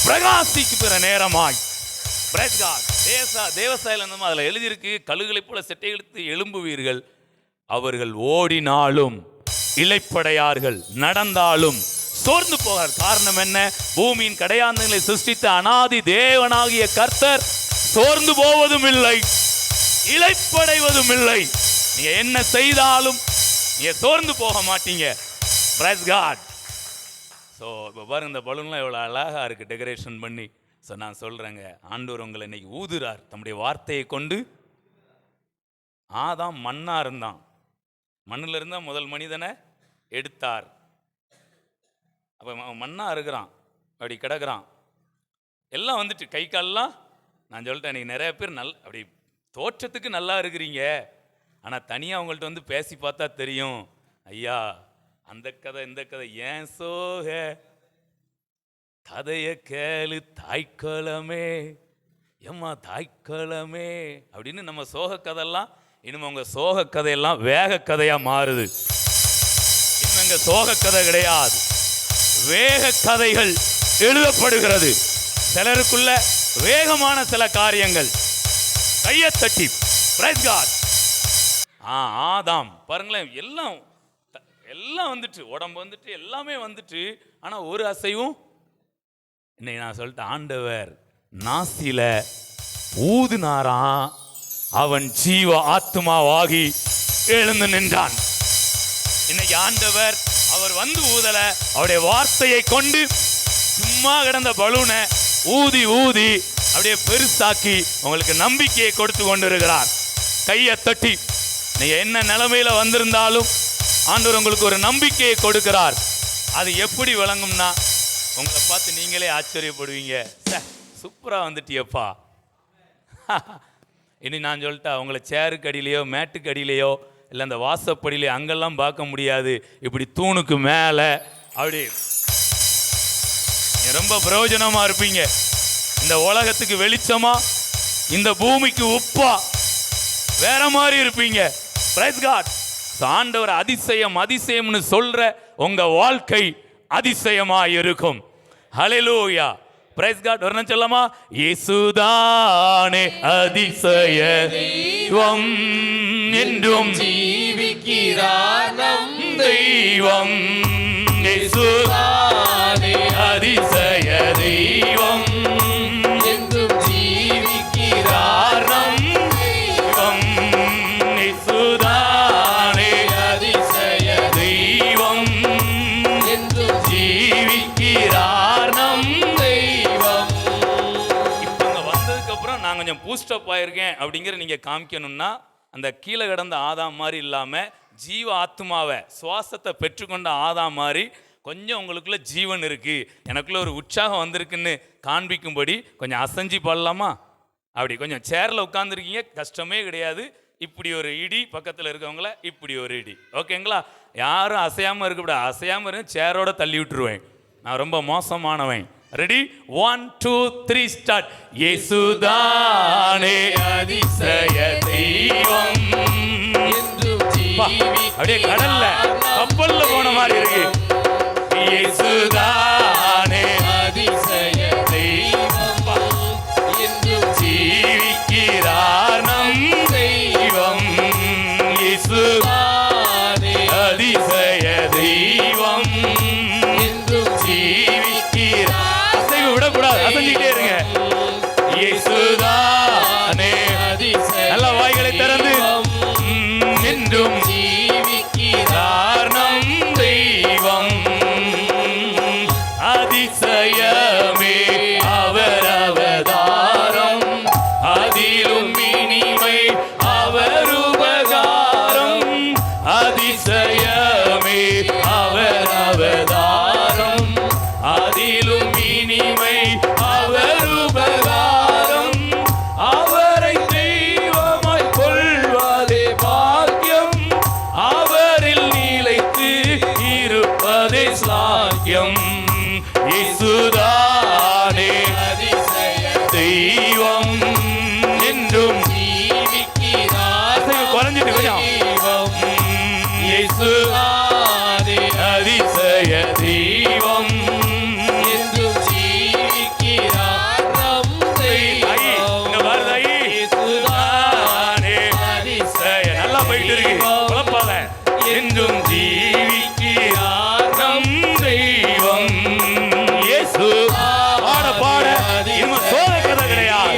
[SPEAKER 1] பிரகாசிக்கிற நேரமாய். Price God. தேவசாயில் அதில் எழுதியிருக்கு, கழுகுகளை போல செட்டை எடுத்து எழும்புவீர்கள். அவர்கள் ஓடினாலும் இளைப்படையார்கள், நடந்தாலும் சோர்ந்து போவார். காரணம் என்ன? பூமியின் கடையாந்தங்களை சிருஷ்டித்த அனாதி தேவனாகிய கர்த்தர் சோர்ந்து போவதும் இல்லை, இளைப்படைவதும் இல்லை. நீங்க என்ன செய்தாலும் நீங்க சோர்ந்து போக மாட்டீங்க. Price God. ஸோ இப்போ பாருங்க, இந்த பலூன்லாம் எவ்வளோ அழகாக இருக்குது டெக்கரேஷன் பண்ணி. ஸோ நான் சொல்கிறேங்க, ஆண்டவர் உங்களை இன்னைக்கு ஊதுறார் தம்முடைய வார்த்தையை கொண்டு. ஆதாம் மண்ணாக இருந்தான், மண்ணில் இருந்தால் முதல் மனிதனை எடுத்தார். அப்போ மண்ணாக இருக்கிறான், அப்படி கிடக்கிறான். எல்லாம் வந்துட்டு கை கால்லாம். நான் சொல்லிட்டேன், இன்னைக்கு நிறைய பேர் அப்படி தோற்றத்துக்கு நல்லா இருக்கிறீங்க, ஆனால் தனியாக அவங்கள்ட்ட வந்து பேசி பார்த்தா தெரியும், ஐயா அந்த கதை இந்த கதை ஏன் சோக கதைய கேளு தாய்க்கலமே, ஏம்மா தாய்க்கலமே அப்படின்னு நம்ம சோக கதையெல்லாம் இனிமே உங்க சோக கதையெல்லாம் வேக கதையா மாறுது. இன்னும் இங்க சோக கதை கிடையாது, வேக கதைகள் எழுதப்படுகிறது. சிலருக்குள்ள வேகமான சில காரியங்கள். கையை தட்டி பிரைஸ் காட். ஆதாம் பாருங்களேன், எல்லாம் வந்துட்டு, உடம்பு வந்துட்டு, எல்லாமே வந்துட்டு, ஆனா ஒரு அசைவும். இன்னைக்கு நான் சொல்லிட்டேன், ஆண்டவர் நாசில ஊதுனாராம், அவன் ஜீவ ஆத்மாவாகி எழுந்து நின்றான். இன்னைக்கு ஆண்டவர் அவர் வந்து ஊதல, அவருடைய வார்த்தையை கொண்டு சும்மா கிடந்த பலூனை ஊதி ஊதி அப்படியே பெருசாக்கி உங்களுக்கு நம்பிக்கையை கொடுத்து கொண்டிருக்கிறார். கையை தட்டி நீங்க என்ன நிலைமையில வந்திருந்தாலும் ஆண்டவர் உங்களுக்கு ஒரு நம்பிக்கையை கொடுக்கிறார். அது எப்படி விளங்கும்னா, உங்களை பார்த்து நீங்களே ஆச்சரியப்படுவீங்க, சூப்பரா வந்துட்டியப்பா. இனி நான் சொல்லிட்டா, உங்களை சேருக்கு அடியிலையோ மேட்டுக்கு அடியிலையோ இல்லை அந்த வாசப்படியிலையோ அங்கெல்லாம் பார்க்க முடியாது. இப்படி தூணுக்கு மேலே அப்படி ரொம்ப பிரயோஜனமா இருப்பீங்க. இந்த உலகத்துக்கு வெளிச்சமா, இந்த பூமிக்கு உப்பா, வேற மாதிரி இருப்பீங்க. Praise God. ஆண்டவர் அதிசயம் அதிசயம்னு சொல்ற உங்க வாழ்க்கை அதிசயமா இருக்கும். ஹல்லேலூயா. Praise God. வரணும் சொல்லமா? இயேசுதானே அதிசய தெய்வம், என்றும்
[SPEAKER 2] ஜீவிக்கிறார் நம்
[SPEAKER 1] தெய்வம். இயேசுதானே அதிசய தெய்வம்,
[SPEAKER 2] என்றும் ஜீவிக்கிறார்
[SPEAKER 1] நம் தெய்வம். இயேசுதானே அதிசய தெய்வம்,
[SPEAKER 2] என்றும்
[SPEAKER 1] ஜீவிக்கிறார் நம்
[SPEAKER 2] தெய்வம்.
[SPEAKER 1] இப்போ இங்கே வந்ததுக்கு அப்புறம் நான் கொஞ்சம் பூஸ்டப் ஆயிருக்கேன் அப்படிங்கிற நீங்கள் காமிக்கணும்னா, அந்த கீழே கிடந்த ஆதாம் மாதிரி இல்லாமல் ஜீவ ஆத்மாவை சுவாசத்தை பெற்றுக்கொண்ட ஆதாம் மாதிரி கொஞ்சம் உங்களுக்குள்ள ஜீவன் இருக்குது, எனக்குள்ள ஒரு உற்சாகம் வந்திருக்குன்னு காண்பிக்கும்படி கொஞ்சம் அசைஞ்சு பாடலாமா? அப்படி கொஞ்சம் சேரில் உட்காந்துருக்கீங்க, கஷ்டமே கிடையாது. இப்படி ஒரு இடி, பக்கத்தில் இருக்கவங்கள இப்படி ஒரு இடி, ஓகேங்களா? யாரும் அசையாமல் இருக்கக்கூடாது. அசையாமல் இருக்க சேரோட தள்ளி விட்டுருவேன், நான் ரொம்ப மோசமானவன். ரெடி? 1 2 3 ஸ்டார்ட். இயேசுதானே அதிசய தெய்வம்,
[SPEAKER 2] என்றும்
[SPEAKER 1] அப்படியே கடல்ல கப்பல்ல போன மாதிரி இருக்கு. இயேசுதானே
[SPEAKER 2] அதிசய தெய்வம், என்றும்
[SPEAKER 1] ஜீவிக்கிறார் நம் தெய்வம். இயேசுதானே அதிசய தெய்வம்,
[SPEAKER 2] என்றும்
[SPEAKER 1] ஜீவிக்கிறார். அசைவு விடக்கூடாது, அசைஞ்சுக்கிட்டே இருங்க. இயேசுதானே
[SPEAKER 2] அதிசய
[SPEAKER 1] நல்ல வாய்களை திறந்து என்றும்
[SPEAKER 2] ஜீவிக்கிறார்
[SPEAKER 1] நம் தெய்வம். அதிசயமே அவர் அவதாரம், அதிலும் இனிமை அவர் உபகாரம். அதிசயமே அவர் அவதாரம், அதிலும் இனிமை அவர் உபகாரம். அவரை தெய்வமாய் கொள்வதே பாக்கியம், அவரில் நிலைத்து இருப்பதே சாக்கியம். இயேசுதானே
[SPEAKER 2] அதிசய
[SPEAKER 1] தெய்வம், என்றும்
[SPEAKER 2] ஜீவிக்கிறார்
[SPEAKER 1] குறைஞ்சிட்டு கொஞ்சம்.
[SPEAKER 2] தெய்வம்.
[SPEAKER 1] இயேசுதானே அதிசய தெய்வம்,
[SPEAKER 2] என்றும் ஜீவிக்கிறார் நம்
[SPEAKER 1] ஐ, இங்க
[SPEAKER 2] தெய்வம்.
[SPEAKER 1] வருது ஐ. இயேசுதானே அதிசய. நல்லா போயிட்டு இருக்கு, குழப்பாத. என்றும் ஜீவிக்கிறார் நம் தெய்வம். இயேசு பாட பாட இனிமே சோக கதை கிடையாது,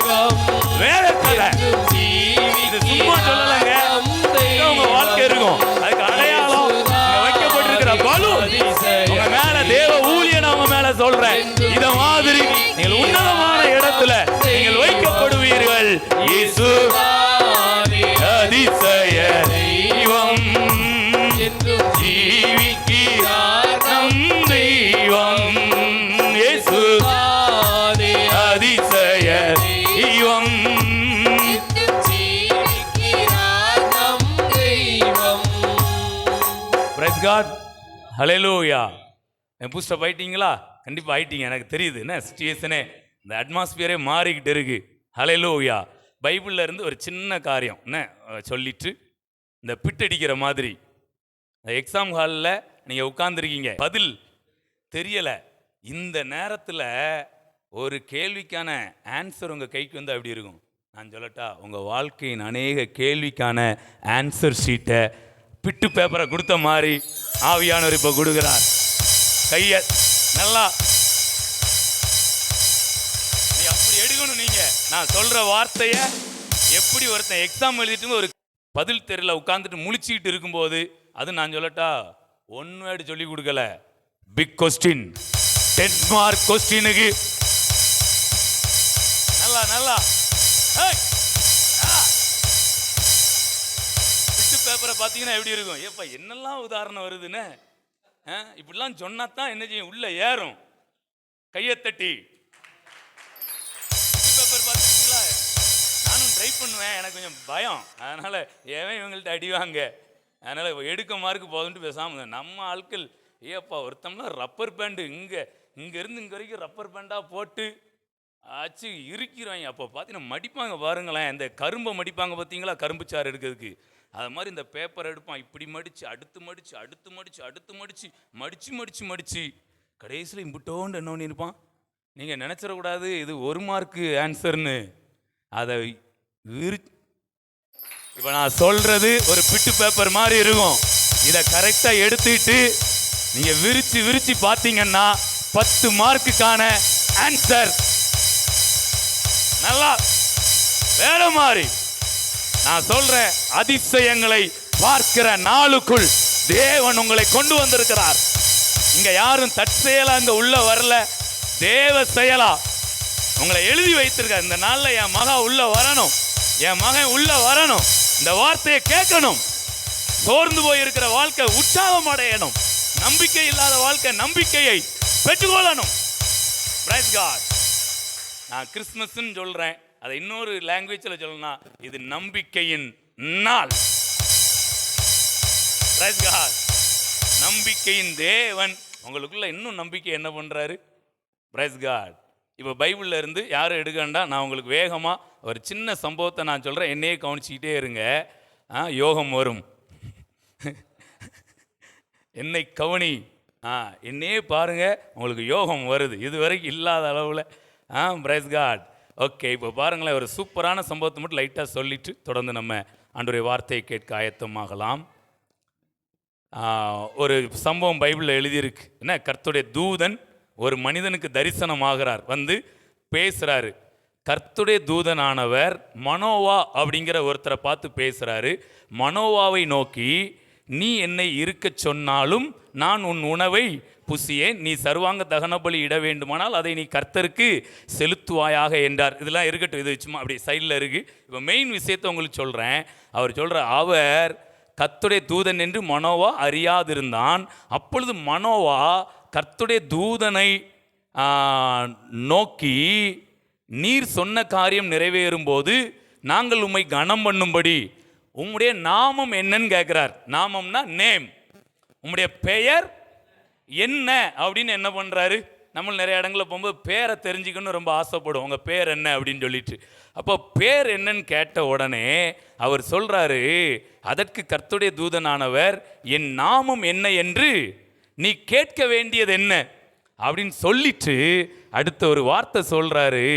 [SPEAKER 1] வேற கதை. இது சும்மா சொல்லலைங்க, உங்க வாழ்க்கை இருக்கும். அதுக்கு அடையாளம் இங்க வைக்கப்பட்டிருக்கிற பலு உங்க மேல, தேவ ஊழியன் அவங்க மேல சொல்றேன். இத மாதிரி நீங்கள் உன்னதமான இடத்துல நீங்கள் வைக்கப்படுவீர்கள். இயேசு அதிசய தெய்வம்,
[SPEAKER 2] என்றும்
[SPEAKER 1] ஜீவிக்கிறார் நம் தெய்வம். இயேசு அதிசய தெய்வம்.
[SPEAKER 2] என்றும் ஜீவிக்கிறார் நம் தெய்வம்.
[SPEAKER 1] Praise God. ஹல்லேலூயா. பூஸ்டப் ஆயிட்டீங்களா? கண்டிப்பாக ஆயிட்டீங்க, எனக்கு தெரியுது. என்ன சிச்சுவேஷனே, இந்த அட்மாஸ்பியரே மாறிக்கிட்டு இருக்கு. ஹல்லேலூயா. பைபிளில் இருந்து ஒரு சின்ன காரியம் என்ன சொல்லிட்டு, இந்த பிட்டடிக்கிற மாதிரி எக்ஸாம் ஹாலில் நீங்கள் உட்காந்துருக்கீங்க, பதில் தெரியலை. இந்த நேரத்தில் ஒரு கேள்விக்கான ஆன்சர் உங்கள் கைக்கு வந்து அப்படி இருக்கும். நான் சொல்லட்டா, உங்கள் வாழ்க்கையின் அநேக கேள்விக்கான ஆன்சர் ஷீட்டை பிட்டு பேப்பரை கொடுத்த மாதிரி ஆவியானவர் இப்போ கொடுக்குறார். கையை நல்லா நீ அப்படி எடுக்கணும். நீங்கள் நான் சொல்கிற வார்த்தையை எப்படி ஒருத்தன் எக்ஸாம் எழுதிட்டு ஒரு பதில் தெரியல உட்காந்துட்டு முழிச்சிக்கிட்டு இருக்கும்போது, அது நான் சொல்லட்டா, ஒன் வேர்டு சொல்லி கொடுக்கல, பிக் கொஸ்டின், 10 மார்க் கொஸ்டினுக்கு நல்லா நல்லா பிட்டு பேப்பரை பார்த்தீங்கன்னா எப்படி இருக்கும்? ஏப்பா என்னெல்லாம் உதாரணம் வருதுன்னு இப்படிலாம் சொன்னா தான் என்ன செய்யும், உள்ள ஏறும். கையை தட்டி பேப்பர் பார்த்துருக்கீங்களா? நானும் ட்ரை பண்ணுவேன், எனக்கு கொஞ்சம் பயம், அதனால ஏன் இவங்கள்ட்ட அடிவாங்க, அதனால எடுக்க மார்க்கு போதுன்ட்டு பேசாமல் நம்ம ஆட்கள். ஏப்பா ஒருத்தம்லாம் ரப்பர் பேண்டு இங்கேருந்து இங்கே வரைக்கும் ரப்பர் பேண்டாக போட்டு ஆச்சு இருக்கிறாங்க. அப்போ பார்த்தீங்கன்னா மடிப்பாங்க பாருங்களேன், இந்த கரும்பை மடிப்பாங்க பார்த்தீங்களா, கரும்பு சாறு எடுக்கிறதுக்கு. அது மாதிரி இந்த பேப்பர் எடுப்பான், இப்படி மடித்து அடுத்து மடித்து அடுத்து மடித்து அடுத்து மடித்து மடித்து மடித்து மடித்து கடைசியில் இம்புட்டோண்டு என்ன பண்ணியிருப்பான், நீங்கள் நினச்சிடக்கூடாது இது 1 மார்க்கு ஆன்சர்னு. அதை இப்போ நான் சொல்கிறது ஒரு பிட்டு பேப்பர் மாதிரி இருக்கும். இதை கரெக்டாக எடுத்துக்கிட்டு நீங்கள் விரிச்சு பார்த்தீங்கன்னா 10 மார்க்குக்கான ஆன்சர். நல்லா வேற மாதிரி நான் சொல்றேன். அதிசயங்களை பார்க்கிற நாளுக்குள் தேவன் உங்களை கொண்டு வந்திருக்கிறார். இங்க யாரும் தற்செயலா இங்க உள்ள வரல, தேவ செயலா உங்களை எழுதி வைத்திருக்க. இந்த நாள்ல என் மகன் உள்ள வரணும், என் மகன் உள்ள வரணும், இந்த வார்த்தையை கேட்கணும். சோர்ந்து போயிருக்கிற வாழ்க்கை உற்சாகம் அடையணும், நம்பிக்கை இல்லாத வாழ்க்கை நம்பிக்கையை பெற்றுக்கொள்ளணும். Praise God. நான் கிறிஸ்துமஸ்ன்னு சொல்றேன், அதை இன்னொரு லாங்குவேஜில் சொல்லணும், இது நம்பிக்கையின் நாள். Praise God. நம்பிக்கையின் தேவன் உங்களுக்குள்ள இன்னும் நம்பிக்கை என்ன பண்றாரு? Praise God. இப்போ பைபிள்ல இருந்து யாரும் எடுக்க வேண்டாம், நான் உங்களுக்கு வேகமா ஒரு சின்ன சம்பவத்தை நான் சொல்றேன், என்னையே கவனிச்சுக்கிட்டே இருங்க. யோகம் வரும். என்னை கவனி, என்னையே பாருங்க, உங்களுக்கு யோகம் வருது, இதுவரைக்கும் இல்லாத அளவில். Price God. ஓகே, இப்போ பாருங்களேன், ஒரு சூப்பரான சம்பவத்தை மட்டும் லைட்டாக சொல்லிட்டு தொடர்ந்து நம்ம ஆண்டவருடைய வார்த்தையை கேட்க ஆயத்தமாகலாம். ஒரு சம்பவம் பைபிளில் எழுதியிருக்கு. என்ன, கர்த்தருடைய தூதன் ஒரு மனிதனுக்கு தரிசனமாகிறார், வந்து பேசுகிறாரு. கர்த்தருடைய தூதனானவர் மனோவா அப்படிங்கிற ஒருத்தரை பார்த்து பேசுகிறாரு. மனோவாவை நோக்கி, நீ என்னை இருக்க சொன்னாலும் நான் உன் உணவை புசியேன், நீ சர்வாங்க தகன பலி இட வேண்டுமானால் அதை நீ கர்த்தருக்கு செலுத்துவாயாக என்றார். இதெல்லாம் இருக்கட்டும், இது சும்மா அப்படி சைடில் இருக்கு. இப்போ மெயின் விஷயத்தை உங்களுக்கு சொல்கிறேன். அவர் சொல்கிற, அவர் கர்த்தருடைய தூதன் என்று மனோவா அறியாதிருந்தான். அப்பொழுது மனோவா கர்த்தருடைய தூதனை நோக்கி, நீர் சொன்ன காரியம் நிறைவேறும் போது நாங்கள் உம்மை கனம் பண்ணும்படி உம்முடைய நாமம் என்னன்னு கேட்குறார். நாமம்னா நேம், உம்முடைய பெயர் என்ன அப்படின்னு என்ன பண்ணுறாரு. நம்ம நிறைய இடங்களில் போகும்போது பேரை தெரிஞ்சுக்கணும்னு ரொம்ப ஆசைப்படுவோம், உங்கள் பேர் என்ன அப்படின்னு சொல்லிட்டு. அப்போ பேர் என்னன்னு கேட்ட உடனே அவர் சொல்கிறாரு, அதற்கு கர்த்தருடைய தூதனானவர், என் நாமம் என்ன என்று நீ கேட்க வேண்டியது என்ன அப்படின்னு சொல்லிட்டு அடுத்த ஒரு வார்த்தை சொல்கிறாரு,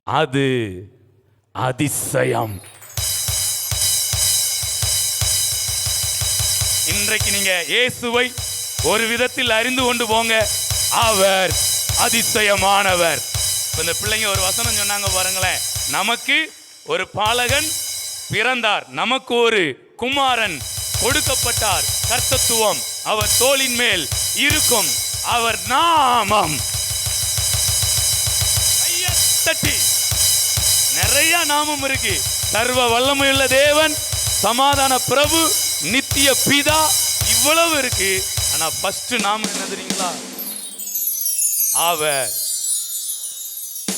[SPEAKER 1] அது அதிசயம். இன்றைக்கு நீங்க இயேசுவை ஒரு விதத்தில் அறிந்து கொண்டு போங்க, அவர் அதிசயமானவர். இந்த பிள்ளைங்க ஒரு வசனம் சொன்னாங்க பாருங்களேன், நமக்கு ஒரு பாலகன் பிறந்தார், நமக்கு ஒரு குமாரன் கொடுக்கப்பட்டார், கர்த்தத்துவம் அவர் தோளின் மேல் இருக்கும், அவர் நாமம். தட்டி நிறைய நாமம் இருக்கு. சர்வ வல்லமையுள்ள தேவன், சமாதான பிரபு, நித்திய பிதா, இவ்வளவு இருக்கு. ஆனா ஃபர்ஸ்ட் நாமம் என்ன தெரியுங்களா? அவர்.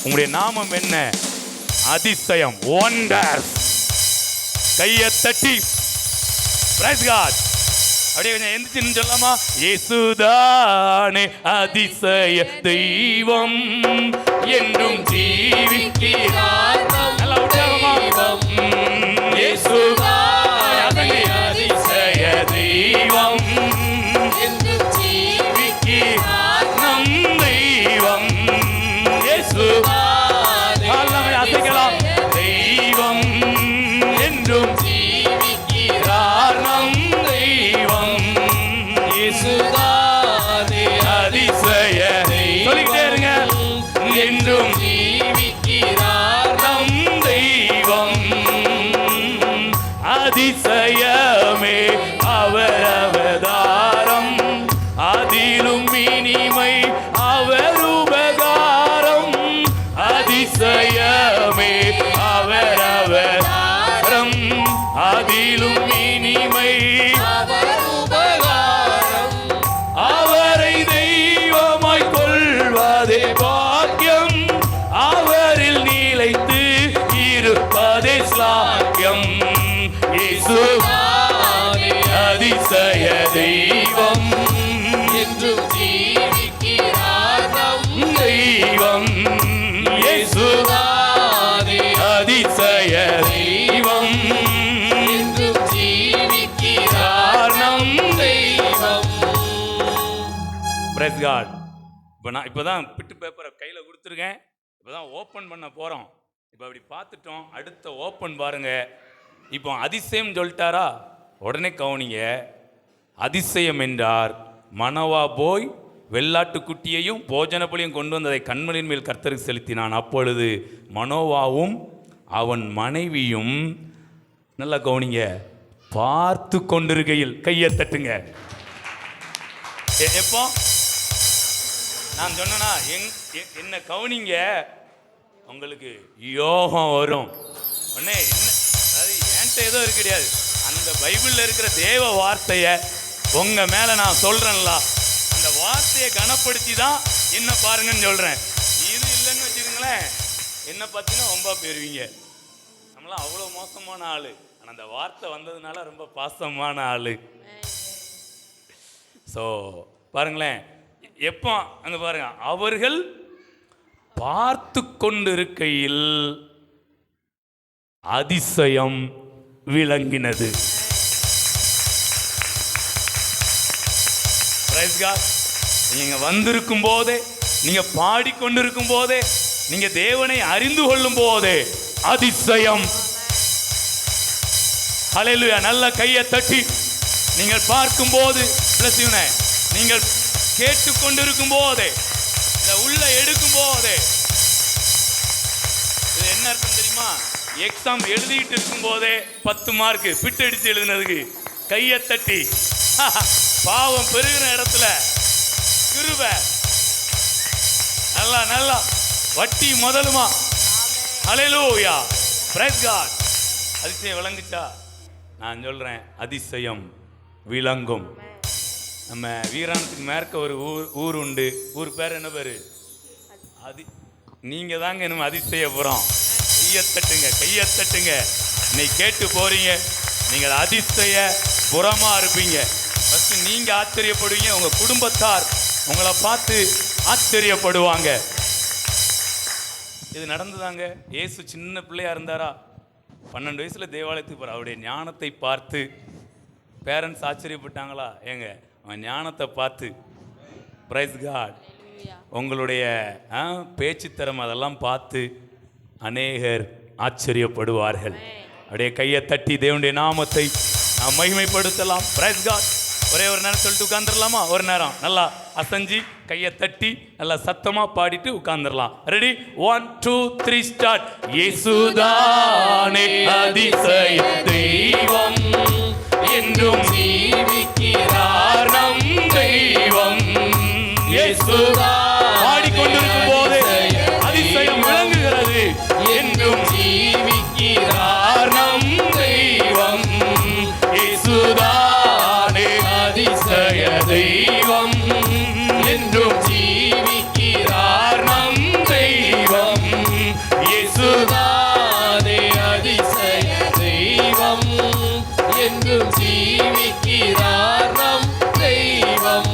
[SPEAKER 1] உங்களுடைய நாமம் என்ன? அதிசயம், ஒண்டர்ஸ். கையை தட்டி பிரைஸ் காட். அப்படியே கொஞ்சம் எந்திரிச்சு சொல்லாமா? இயேசுதானே அதிசய தெய்வம், என்றும் ஜீவிக்கிறார். நல்லா உற்சாகமா. இயேசுதானே அதிசய தெய்வம், என்றும் ஜீவிக்கிறார் நம் தெய்வம். இயேசுதானே அசைக்கலாம். தெய்வம் என்றும் ஜீவிக்கிறார் நம் தெய்வம். இயேசுதானே அதிசய சொல்லிக்கிட்டே இருங்க. என்றும் ஜீவிக்கிறார் நம் தெய்வம். அதிசயமே அவர் அவதாரம், அதிலும் இனிமை அவர் உபகாரம். அதிசயமே அவர் அவதாரம், அதிலும் இனிமை அவர் உபகாரம். அவரை தெய்வமாய் கொள்வதே பாக்கியம், அவரில் நிலைத்து இருப்பதே ஸ்லாக்கியம். இயேசுதானே அதிசய தெய்வம், என்றும் ஜீவிக்கிறார் நம் தெய்வம். இயேசுதானே அதிசய தெய்வம், என்றும் ஜீவிக்கிறார் நம் தெய்வம். Praise God. இப்போ நான் இப்போ தான் பிட்டு பேப்பரை கையில் கொடுத்துருக்கேன். இப்போ தான் ஓப்பன் பண்ண போகிறோம். இப்போ அப்படி பார்த்துட்டோம். அடுத்த ஓப்பன் பாருங்க. இப்போ அதிசயம் சொல்லிட்டாரா? உடனே கவனிங்க. அதிசயம் என்றார், மனவா போய் வெள்ளாட்டுக்குட்டியையும் போஜன பலியும் கொண்டு வந்ததை கண்மணியின் மேல் கர்த்தருக்கு செலுத்தினான். அப்பொழுது மனோவாவும் அவன் மனைவியும், நல்லா கவனிங்க, பார்த்து கொண்டிருக்கையில், கையை தட்டுங்க. எப்போ நான் சொன்னா என்ன கவனிங்க, உங்களுக்கு யோகம் வரும். உடனே என்ன, அதாவது என்கிட்ட ஏதோ இருக்கு கிடையாது, அந்த பைபிளில் இருக்கிற தேவ வார்த்தையை உங்க மேல நான் சொல்றேன்ல, அந்த வார்த்தையை கனப்படுத்தி தான் என்ன பாருங்கன்னு சொல்றேன். இது இல்லைன்னு வச்சுக்கோங்களேன், என்ன பார்த்தீங்கன்னா ரொம்ப பெறுவீங்க. நம்மளாம் அவ்வளோ மோசமான ஆளு, ஆனால் அந்த வார்த்தை வந்ததுனால ரொம்ப பாசமான ஆளு. ஸோ பாருங்களேன், எப்போ அங்க பாருங்க, அவர்கள் பார்த்து கொண்டிருக்கையில் அதிசயம் விளங்கினது. நீங்க வந்திருக்கும் போதே, நீங்க பாடிக்கொண்டிருக்கும் போதே, நீங்க தேவனை அறிந்து கொள்ளும் போதே அதிசயம். ஹல்லேலூயா. நல்ல கையை தட்டி நீங்கள் பார்க்கும் போது, நீங்கள் கேட்டுக்கொண்டிருக்கும் போதே, உள்ள எடுக்கும் போதே, இது என்ன அர்த்தம் தெரியுமா? எக்ஸாம் எழுதிட்டு இருக்கும் போதே 10 மார்க் பிட் அடிச்சு எழுதினதுக்கு கையை தட்டி, பாவம் பெருகிற இடத்துல கிருபை, நல்லா நல்லா வட்டி முதலுமா. ஹல்லேலூயா, பிரைஸ் காட். அதிசயம் விளங்குச்சா? நான் சொல்றேன், அதிசயம் விளங்கும். நம்ம வீராணத்துக்கு மேற்க ஒரு ஊர் உண்டு. ஊர் பேர் என்ன பேரு? நீங்க தாங்க நம்ம அதிசயபுரம். கையத்தட்டுங்க, கையத்தட்டுங்க. இன்னைக்கு கேட்டு போறீங்க, நீங்கள் அதிசய புறமா இருப்பீங்க. ஃபர்ஸ்ட் நீங்க ஆச்சரியப்படுவீங்க, உங்க குடும்பத்தார் உங்களை பார்த்து ஆச்சரியப்படுவாங்க. இது நடந்துதாங்க. இயேசு சின்ன பிள்ளையா இருந்தாரா, 12 வயசுல தேவாலயத்துக்கு போற, அவருடைய ஞானத்தை பார்த்து பேரண்ட்ஸ் ஆச்சரியப்பட்டாங்களா? ஏங்க, அவன் ஞானத்தை பார்த்து, பிரைஸ் காட், உங்களுடைய பேச்சு திறமை அதெல்லாம் பார்த்து அநேகர் ஆச்சரியப்படுவார்கள். அப்படியே கையை தட்டி தேவனுடைய நாமத்தை நாம் மகிமைப்படுத்தலாம். Price God. ஒரே ஒரு நேரம் சொல்லிட்டு உட்கார்ந்துடலாமா? ஒரு நேரம் நல்லா அசைஞ்சி கையை தட்டி நல்லா சத்தமா பாடிட்டு உட்கார்ந்துடலாம். ரெடி? 1 2 3 ஸ்டார்ட். இயேசுதானே அதிசய தெய்வம், என்றும் ஜீவிக்கிறார் நம் தெய்வம். இயேசுதான் பாடிக்கொண்டிருக்கும் போது அதிசயம் விளங்குகிறது. என்றும் ஜீவிக்கிறார் நம் தெய்வம். இயேசுதானே அதிசய தெய்வம், என்றும் ஜீவிக்கிறார் நம் தெய்வம். இயேசுதானே அதிசய தெய்வம், என்றும் ஜீவிக்கிறார் நம் தெய்வம்.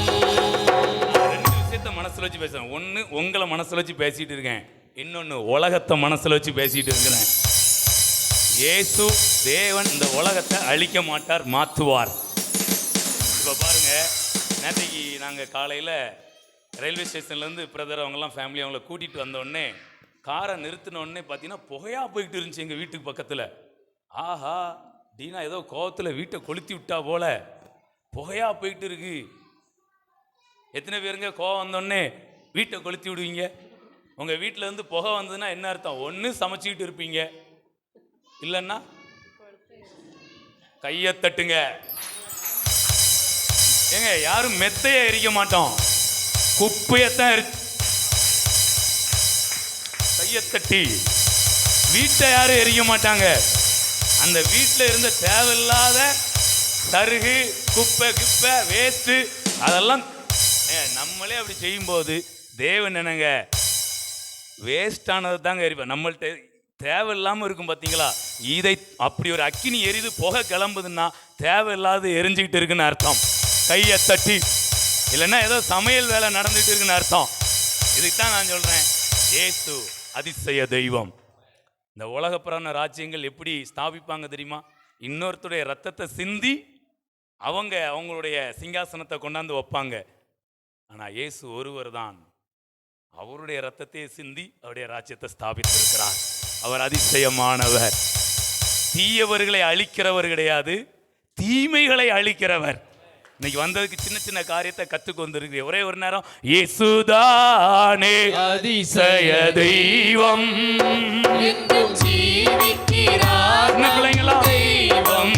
[SPEAKER 1] ரெண்டு விஷயத்தை மனசுல வச்சு பேசுறேன். ஒன்னு உங்களை மனசுல வச்சு பேசிட்டு இருக்கேன், இன்னொன்னு உலகத்தை மனசுல வச்சு பேசிட்டு இருக்கிறேன். இயேசு தேவன் இந்த உலகத்தை அழிக்க மாட்டார், மாற்றுவார். இப்போ பாருங்க, நேற்றைக்கு நாங்கள் காலையில் ரயில்வே ஸ்டேஷன்லேருந்து பிரதர் அவங்கெல்லாம் ஃபேமிலி அவங்கள கூட்டிகிட்டு வந்தோடனே காரை நிறுத்தினோடனே பார்த்தீங்கன்னா புகையாக போயிட்டு இருந்துச்சு எங்கள் வீட்டுக்கு பக்கத்தில். ஆஹா, டீனா ஏதோ கோவத்தில் வீட்டை கொளுத்தி விட்டா போல புகையாக போயிட்டு இருக்கு. எத்தனை பேருங்க கோவம் வந்தோடனே வீட்டை கொளுத்தி விடுவீங்க? உங்கள் வீட்டில் இருந்து புகை வந்ததுன்னா என்ன அர்த்தம்? ஒன்று சமைச்சிக்கிட்டு இருப்பீங்க, இல்லைன்னா கையை தட்டுங்க. ஏங்க, யாரும் மெத்தையை எரிக்க மாட்டோம், குப்பையத்தான் கையை தட்டி. வீட்டை யாரும் எரிக்க மாட்டாங்க. அந்த வீட்டில் இருந்த தேவையில்லாத சருகு, குப்பை கிப்பை வேஸ்ட்டு அதெல்லாம் நம்மளே அப்படி செய்யும்போது தேவன் என்னங்க வேஸ்டானது தாங்க எரிப்பேன். நம்மள்ட்ட தேவையில்லாமல் இருக்கும் பார்த்தீங்களா? இதை அப்படி ஒரு அக்கினி எரிது புகை கிளம்புதுன்னா தேவையில்லாத எரிஞ்சுக்கிட்டு இருக்குன்னு அர்த்தம். கையை தட்டி, இல்லைன்னா ஏதோ சமையல் வேலை நடந்துகிட்டு இருக்குன்னு அர்த்தம். இதுக்கு தான் நான் சொல்கிறேன், இயேசு அதிசய தெய்வம். இந்த உலகப்புறான ராஜ்யங்கள் எப்படி ஸ்தாபிப்பாங்க தெரியுமா? இன்னொருத்தருடைய ரத்தத்தை சிந்தி அவங்களுடைய சிங்காசனத்தை கொண்டாந்து வைப்பாங்க. ஆனால் இயேசு ஒருவர் தான் அவருடைய ரத்தத்தை சிந்தி அவருடைய ராஜ்யத்தை ஸ்தாபித்திருக்கிறார். அவர் அதிசயமானவர். தீயவர்களை அழிக்கிறவர் கிடையாது, தீமைகளை அழிக்கிறவர். இன்னைக்கு வந்ததுக்கு சின்ன சின்ன காரியத்தை கத்துக்கு வந்திருக்கு. ஒரே ஒரு நேரம் இயேசுதானே அதிசய தெய்வம்
[SPEAKER 2] என்றும் ஜீவிக்கிறார்
[SPEAKER 1] சின்ன பிள்ளைங்களா,
[SPEAKER 2] தெய்வம்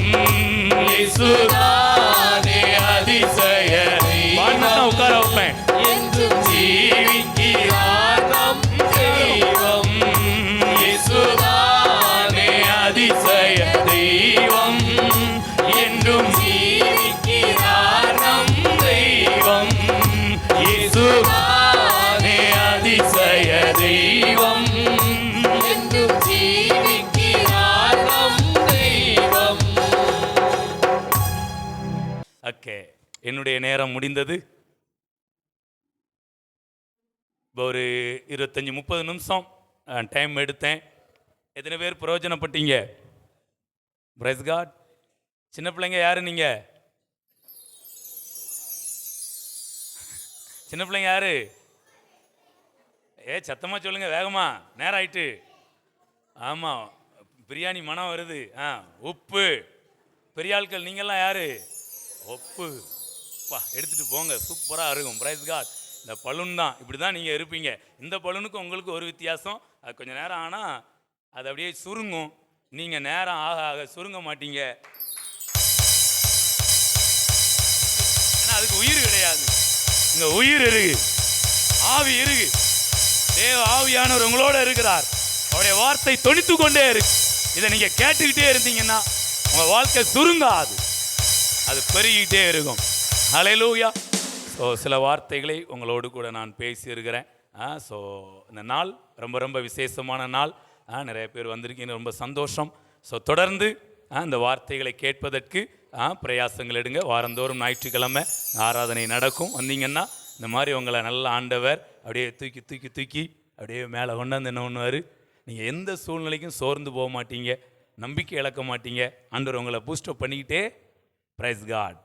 [SPEAKER 1] இயேசுதானே அதிசய தெய்வம். உட்கார வைப்பேன்.
[SPEAKER 2] என்றும்
[SPEAKER 1] ஜீவிக்கிறார்
[SPEAKER 2] நம் தெய்வம்
[SPEAKER 1] இயேசுதானே அதிசய தெய்வம் என்றும் ஜீவிக்கிறார் நம் தெய்வம். இயேசுதானே அதிசய தெய்வம்
[SPEAKER 2] என்றும் ஜீவிக்கிறார் நம் தெய்வம்.
[SPEAKER 1] ஓகே, என்னுடைய நேரம் முடிந்தது. இப்போ ஒரு 25-30 நிமிஷம் டைம் எடுத்தேன். எத்தனை பேர் பிரயோஜனப்பட்டீங்க? Price God. சின்ன பிள்ளைங்க யாரு நீங்க? சின்ன பிள்ளைங்க யாரு? சத்தமா சொல்லுங்க, வேகமா, நேரம் ஆயிட்டு. ஆமா, பிரியாணி மனம் வருது. உப்பு. பெரிய ஆட்கள் நீங்கெல்லாம் யாரு? உப்பு. எடுத்துட்டு போங்க, சூப்பரா இருக்கும். Price God. இந்த பலூன் தான், இப்படி தான் நீங்கள் இருப்பீங்க. இந்த பலூனுக்கு உங்களுக்கு ஒரு வித்தியாசம், அது கொஞ்சம் நேரம் ஆனால் அது அப்படியே சுருங்கும். நீங்கள் நேரம் ஆக ஆக சுருங்க மாட்டீங்க. ஏன்னா அதுக்கு உயிர் கிடையாது. இங்கே உயிர் இருக்கு, ஆவி இருக்கு. தேவ ஆவியானவர் உங்களோட இருக்கிறார். அவருடைய வார்த்தை தொனித்து கொண்டே இருக்கு. இதை நீங்கள் கேட்டுக்கிட்டே இருந்தீங்கன்னா உங்கள் வாழ்க்கை சுருங்காது, அது பெருகிக்கிட்டே இருக்கும். ஹல்லேலூயா. ஸோ சில வார்த்தைகளை உங்களோடு கூட நான் பேசியிருக்கிறேன். ஸோ இந்த நாள் ரொம்ப ரொம்ப விசேஷமான நாள். நிறைய பேர் வந்திருக்கீங்க, ரொம்ப சந்தோஷம். ஸோ தொடர்ந்து இந்த வார்த்தைகளை கேட்பதற்கு பிரயாசங்கள் எடுங்க. வாரந்தோறும் ஞாயிற்றுக்கிழமை ஆராதனை நடக்கும். வந்தீங்கன்னா இந்த மாதிரி உங்களை நல்ல ஆண்டவர் அப்படியே தூக்கி தூக்கி தூக்கி அப்படியே மேலே கொண்டாந்து என்ன பண்ணுவார், நீங்கள் எந்த சூழ்நிலைக்கும் சோர்ந்து போக மாட்டீங்க, நம்பிக்கை இழக்க மாட்டீங்க. ஆண்டவர் உங்களை பூஸ்டப் பண்ணிக்கிட்டே. Praise God.